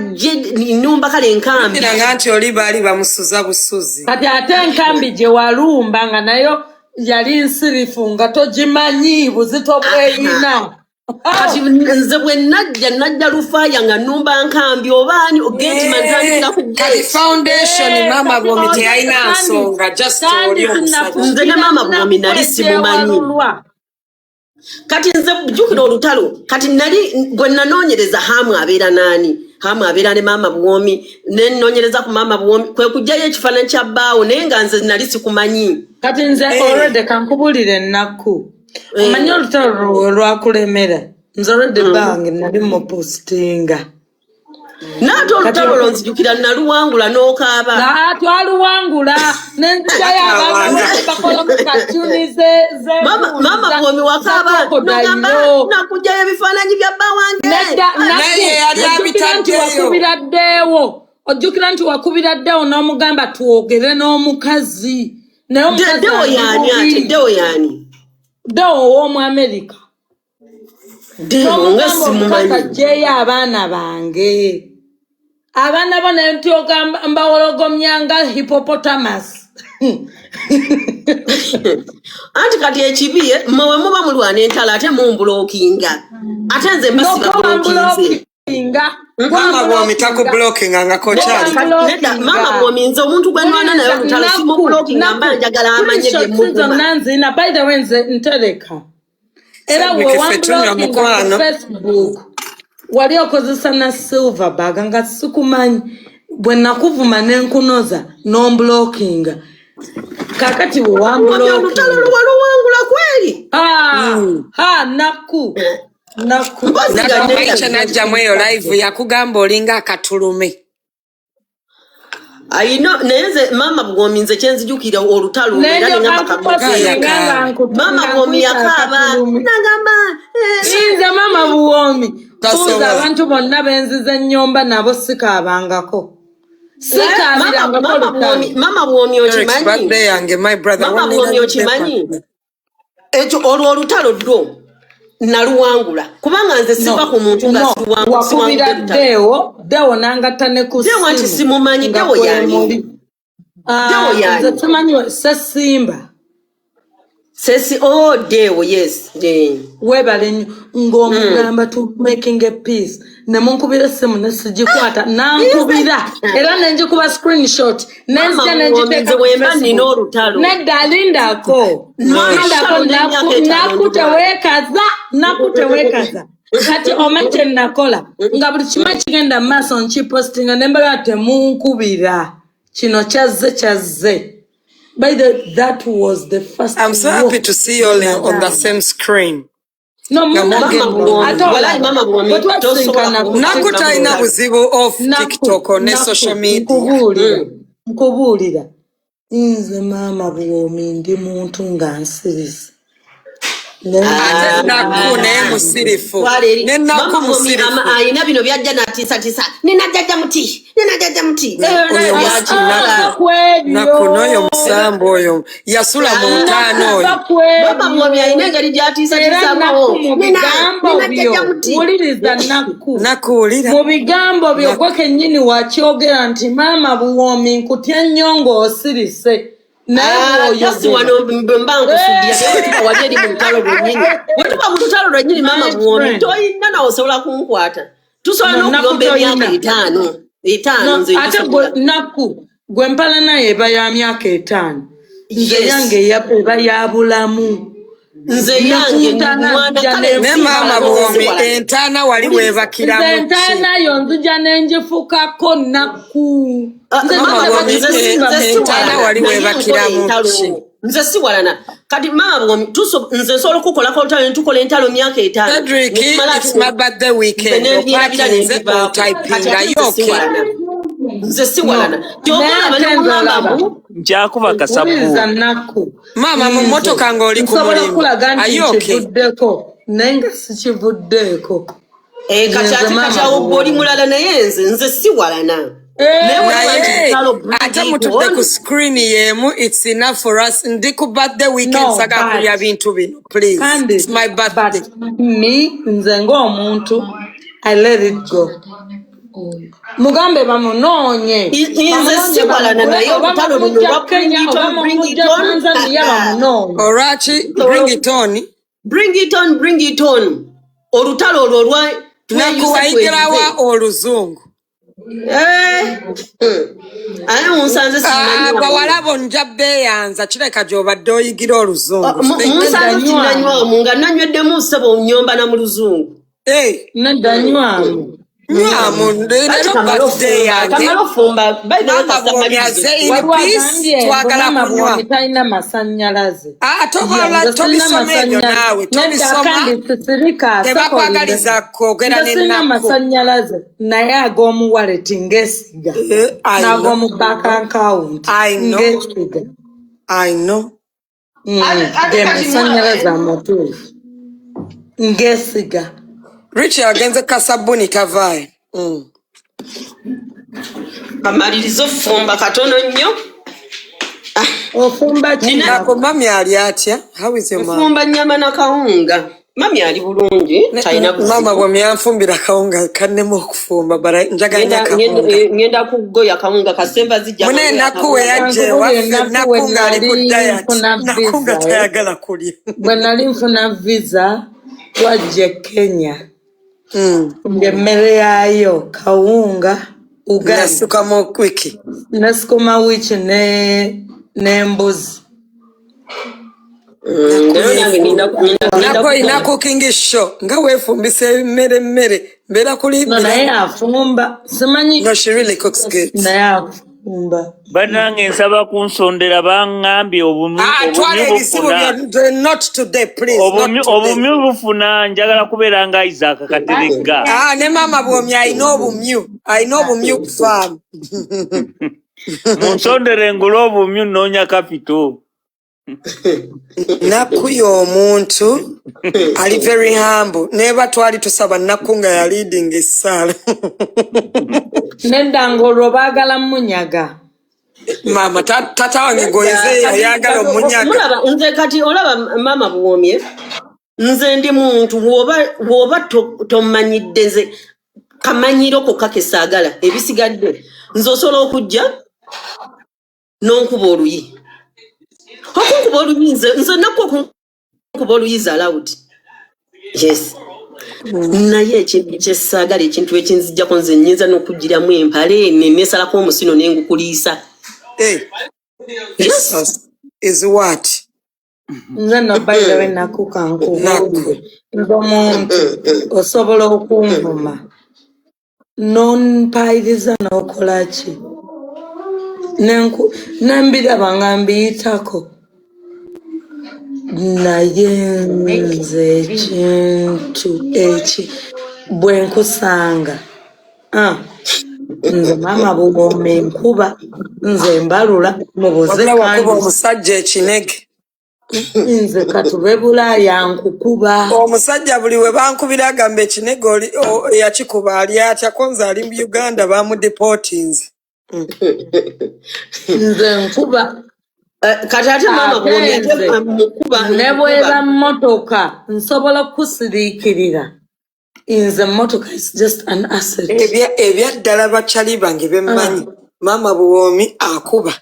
kale enkambi nga nti oli baali bamusuza busuzi kati ate enkambi gye walumba nga nayo yali nsirifu nga togimanyi buzito bweyina kati nze bwe najja lufaaya nga nnumba nkambi obaani ogeti manzandikira ku kati foundation mama Buwomi teyalina nsonga just oli nze ne mama Buwomi nali simumanyi kati nze jjukira olutalo kati nali gwe nanoonyereza hamu abeera naani hamu abeera ne mama Buwomi ne nnoonyereza ku mama Buwomi kwe kujjayo ekifaananyi kya bbaawo naye nga nze nali sikumanyi kati nze already kankubulira ennaku omanyi olutalo lwakulemera nze already bange nali mupostinga naate olutalo lonzijukira naluwangula n'okaaba twaluwangula nenzijayo abakola mu katuni mama Buwomi wakaaba nogamba nakujjayo ebifaananyi bya bba wange wakubiraddeewo ojjukira nti wakubiraddeewo n'omugamba twogere n'omukazi naye omukazidewo yani dewo ow'omu-America tajjeyo abaana bange abaana bo nentyoka mbawologomyanga hippopotamus anti kati ekibi mwe muba mulwana entala ate mumbulookinga ate nze mbasibabulokinze mama Buwomi takubulokinga nga kokyali mama Buwomi nze omuntu gwe nwana naye olutalo simubulokinga mba njagala amanye bye muguma nzina by the way nze ntereka era we wambulokinga Facebook wali okozesa na silverberg nga sikumanyi bwe nakuvuma nenkunoza nombulokinga kakati we wambulokinga waluwangula kweri naku nakamayica najjamu eyo live yakugamba olinga akatulume ayino naye nze mama Buwomi nze kyenzijukira olutalo era nengamba mama Buwomi yakaaba nagamba nze mama Buwomi tuuza abantu bonna benziza ennyomba nabo sikaabangako mama Buwomi okimanyi ekyo olwo olutalo ddo naluwangula kubanga nze siva ku muntu nga wakubiraddeewo dewo nangatta ne ku dewo nti simumanyi dewo yani nze simanyi sesimba dewo yes webale nnyo ng'omugamba to making a peace nemunkubira essimu nesigikwata nankubira era nenjikuba screenshot nenzija nenjiteeka nina olutalo nedda alindako nakutewekaza kati omanyi kyenakola nga buli kimu kigenda mu maaso nkipostinga nembaga temunkubira kino kyazze by that was the first I'm so happy to see you all on the same screen. No, nakuta ina buzibu of TikTok ne social media. Nkubuulira nze mama Buwomi ndi muntu nga nsirisi naye musirifu ayina bino byajja natiisatiisa ninajjajja muti nakunoyo musambu oyo yasula mu ntaano oyo mama Buwomi ayina engeri gyatiisatiisako wuliriza nakuwulira mu bigambo byo gwe kennyini wakyogera nti mama Buwomi nkutya nnyo ng'osirise kasi wano mba nkusudira wali eri mu lutalo lwennyini wetuba mu lutalo lwennyini mama Buwomi toyina nawe osobola kunkwata tusobola n'okuyomba emyaka 5 ate naku gwe mpala naye eba ya myaka 5 nze yange eba ya bulamu nze yange mwana kale ne mama Buwomi entaana wali webakira nze entaana yo nzija nenjifukako nnaku mama Buwomi entaana wali webakira muki nze si walana kati mama Buwomi nze nsobola okukolako olutalo tukola entalo myaka 5 Cedric, it's my birthday weekend opatinze typing ayoke nze si walana njakuba kasabu mama mu motoka ng'oli ku mulimu ayoke naye sikivuddeko kati awo gwoli mulala naye nze si walana ate mutudde ku screen yemu it's enough for us ndi ku birthday weekend saga kulya bintu bino please it's my birthday me nze ng'omuntu I let it go mugambe bamunonye nze si walana naye obutalo buno bwa Orachi bring it on olutalo olwo olwa nakuwayigirawa oluzungu aye unsanze simanyi bawala bonja beyanza kireka gy'obadde oyigira oluzungu munsanze sinanywamu nga nanyweddemu ssebo nyomba na mu luzungu nedanywamu talina masanyalaze tebakwagalisa masanyalaze naye ag'omuwaleti ngesiga n'ag'omu bank account ngesiga ge masanyalaze amatuufu ngesiga Richie agenze kasabuni kavaayo amalirizo ofumba katono nnyo ofumba kinako mami ali atya how is your mom ofumba nyama na kawunga mami ali bulungi talina mama Buwomi yanfumbira kawunga kannemu okufumba bara njaganya kawunga ngenda kugoya kawunga kasemba zijja mune nakuwe yaje nakunga ali ku diet nakunga tayagala kulya bwe nali nfuna visa wajje Kenya ngemmere yayo kawunga ugali nasukamo kwiki nasukuma wiki n'embuzi nako cooking show nga weefumbisa emmere mbeera kuli naye afumba simanyi no she really cooks good naye afumba banange nsaba kunsondera baŋŋambye obumyu bufuna njagala kubeera nga Isaac Kateregga ne mama Buwomi alina obumyu kufaamu munsondere ngule obumyu noonya kapito nakuyo omuntu ali very humble neba twali tusaba nakku nga ya leading essaala nedda ng'olwo baagala munyaga mama tata wange goyeze yayagala omunyaga nze kati olaba mama Buwomi nze ndi muntu bw'oba tomanyidde nze kamanyiro kokka kesaagala ebisigadde nze osobola okujja n'onkuba oluyi okunkuba oluyi nze nakku okunkuba oluyiza allowed yes naye ekintu kyesaagala ekintu ekinzijjako nze nnyinza n'okugiramu empale nesalako omusino nengukuliisa yes is what nze nobayira we nakukankuba nze omuntu osobola okunvuma nonmpayiriza n'okolaki nembiraba nga mbiyitako naye nze ekintu bwe nkusanga nze mama Buwomi enkuba nze mbalula mubuze wakuba omusajja ekinege nze katube Bulaaya nkukuba omusajja buli we bankubira agamba ekinege yakikuba ali atya konze ali mu Uganda bamudeportinze nze nkuba kati ate mama Buwomi ne bweba mmotoka nsobola kusiriikirira nze mmotoka is just an asset ebyaddala bakyali bange bemmanyi mama Buwomi akuba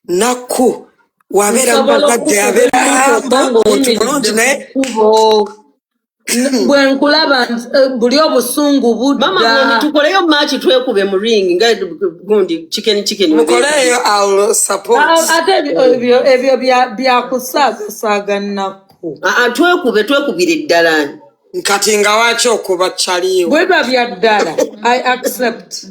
nakku wabeera mubadde abeera muntu mulungi naye bwe nkulaba buli obusungu budda mama Buwomi tukoleyo maaki twekube mu ring nga gundi chicken mukoleyo I'll support ate ebyo byakusaagasaaga nnaku nnaku. Twekubire ddala. Nkati nga waki okuba kyaliwo. Bwe babya ddala, I accept.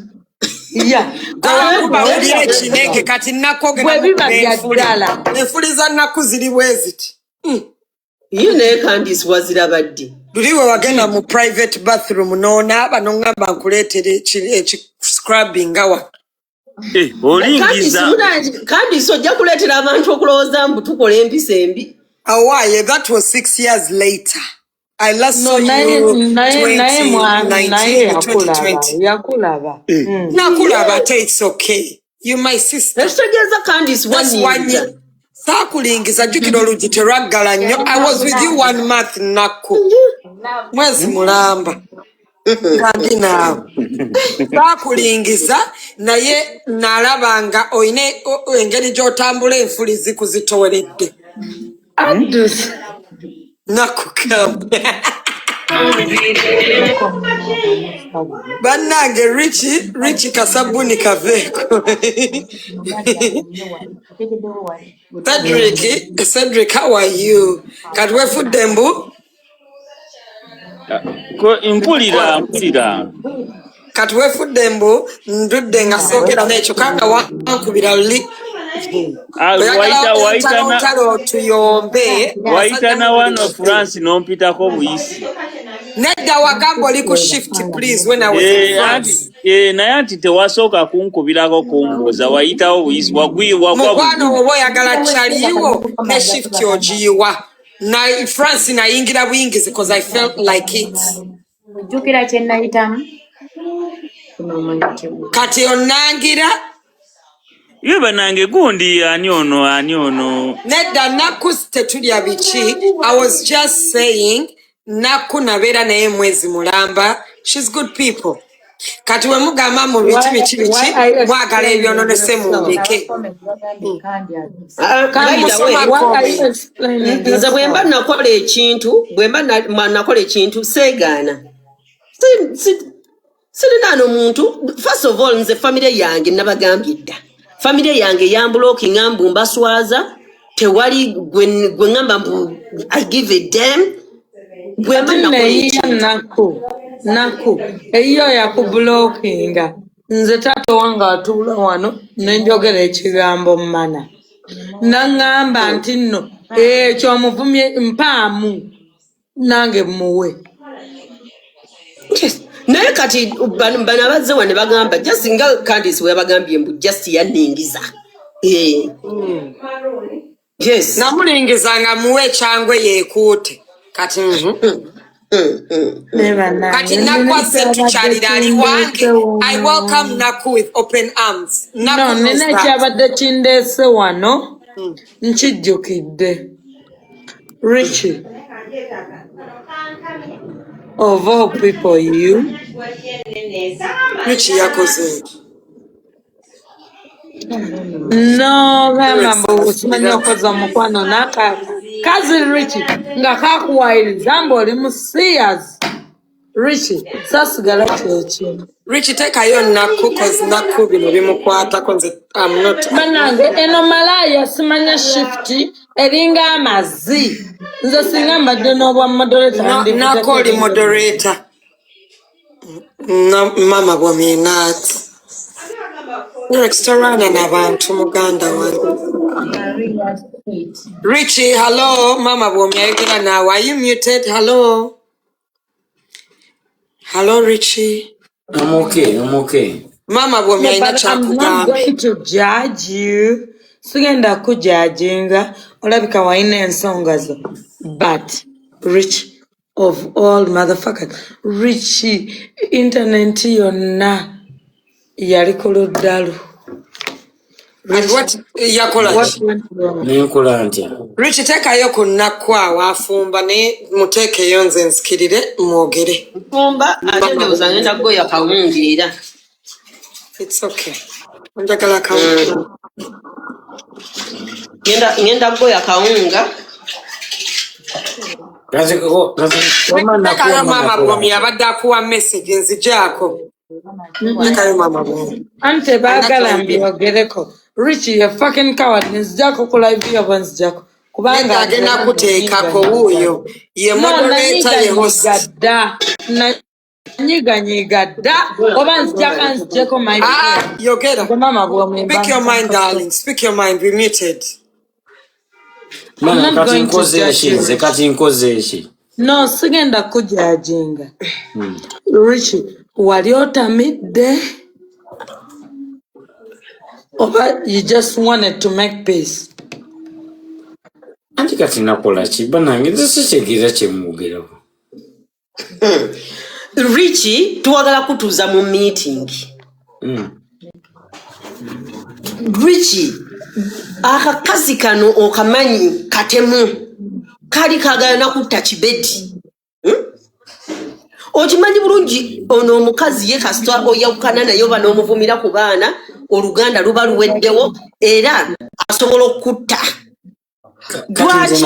Yeah. Gawakuba uli ekineke kati nakogera bwe biba bya ddala. Enfuli za nnaku ziri bwe ziti. Ye naye Candice waziraba ddi? Luli we wagenda mu private bathroom n'onaaba n'ongamba nkuleetere scrubbing awa. Olingiza. Candice ojja kuleetera abantu okulowooza mbu tukola empisa embi. Why? That was 6 years later. I last saw you 2020. Yakulaba. Nakulaba, it's okay. You my sister. Let's together Candice one year. Sakulingiza jukiro olugi terwaggala nnyo. I was with you 1 month naku. Mwezi mulamba. Kandi naawe. Sakulingiza naye nalabanga oyine engeri gy'otambula enfuli zikuzitooledde. Nakukamu. Bannange Richie kasabuni kaveeko. Cedric, how are you? Kati wefudde mbu? Mpulira. Kati wefudde mbu ndudde nga soogera n'ekyo kanga wankubira luli. Waitana wano France nompitako buyisi. Nedda wagamba oli ku shift please when I was in France. Naye anti tewasooka kunkubirako kumbuuza wayitawo buyisi wagwibwa kwa mukwano oba oyagala kyaliwo ne shift ogiyiwa na France nayingira buyingizi because I felt like it. Jukira kye nayitamu. Kati onangira Ye banange gundi ani ono. Nedda naku tetulya biki. I was just saying naku nabeera naye mwezi mulamba. She's good people. Kati we mugamba mu biki mwagala ebyononese mundeke. Nze bwemba nakola ekintu seegaana. Sirina n'omuntu. First of all nze family yange nabagambye dda. Family yange yambulookinga mbu mbaswaza tewali gwe ngamba mbu I give a damn. Naku eyo yakubulookinga nze tato wange atuula wano nenjogera ekigambo mana naŋŋamba nti nno kyomuvumye mpaamu nange muwe. Naye kati bano abazze wano bagamba just nga Candice we bagambye mbu just yanningiza. Yes. Namulingizanga muwe ekyangwe yeekuute. Kati Kati nakwase tukyalira ali wange. I welcome Naku with open arms. No, nene kyabadde kindeese wano nkijjukidde. Richie, of all people you. Richie yakoze. No, gamba usimanyi okoza mukwano n'akaka. Cousin Richie, nga kakuwairiza mbu oli mu serious. Richie, sasigala kyekyo. Richie tekayo Naku cause Naku bino bimukwatako nze I'm not. Banange eno malaya simanya shift eringa amazi. Nze singa mbadde n'obwa moderator. Naku oli moderator. Mama bwominat. Restaurant n'abantu muganda wange. Richie, hello. Mama bwomi ayogera naawe. Are you muted? Hello. Hello, Richie. I'm okay. Mama bwomi ayina kyakugamba. I'm not going to judge you. Sigenda kujudginga. Olabika wayina ensonga zo. But, Richie, of all motherfuckers, Richie, internet yonna yali ku luddalu. Nenkola ntya. Richie tekayo ku Naku awo afumba ne muteekeyo nze nsikirire mwogere. Fumba ate ndowooza ngenda kugoya kawunga era. It's okay. Njagala kawunga. Ngenda kugoya kawunga. Tekayo mama bwomi abadde akuwa message nzigyako. Tekayo mama bwomi. Ante baagala mbyogereko. Richie, you fucking coward. Nzijako ku live yabo nzijako. kubanga agenda kuteekako wuuyo ye moderator ye host nyiganyiga dda oba nzijaka nzijeko yogera speak your mind darling speak your mind we muted kati nkozeeki no sigenda kujajinga Richie wali otamidde oba you just wanted to make peace anti kati nakola ki banange nzisikigira kyemwogerako Richie tuwagala kutuuza mu meeting Richie akakazi kano okamanyi katemu kali kagala nakutta kibedi okimanyi bulungi ono omukazi ye kasitwa oyawukana naye bano omuvumira ku baana oluganda luba luweddewo era asobola okutta lwaki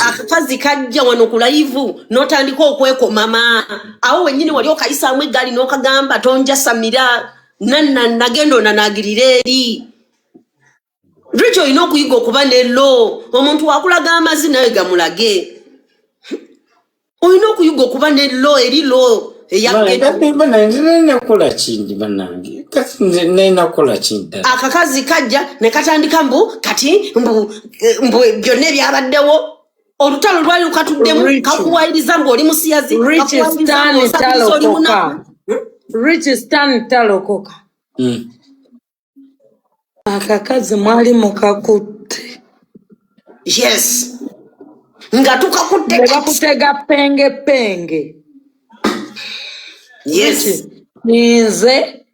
akakazi kajja wano ku live n'otandika okwekomama awo wennyini wali okayisaamu eggaali n'okagamba tonja samira nagenda onanagirira eri Richie olina okuyiga okuba nello omuntu wakulaga amazina naye gamulage olina okuyiga okuba nello eri lo nakola kindi banange kati nakola kindi akakazi kajja ne katandika kati mbu byonna ebyabaddewo olutalo lwali lukatuddemu kakuwayiriza oli musiyazi Richie Stan talokoka akakazi mwali mukakutte yes nga tukakutte bakutega penge yes nze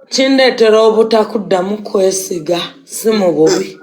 kindeetera obutakuddamu kwesiga si mu bubi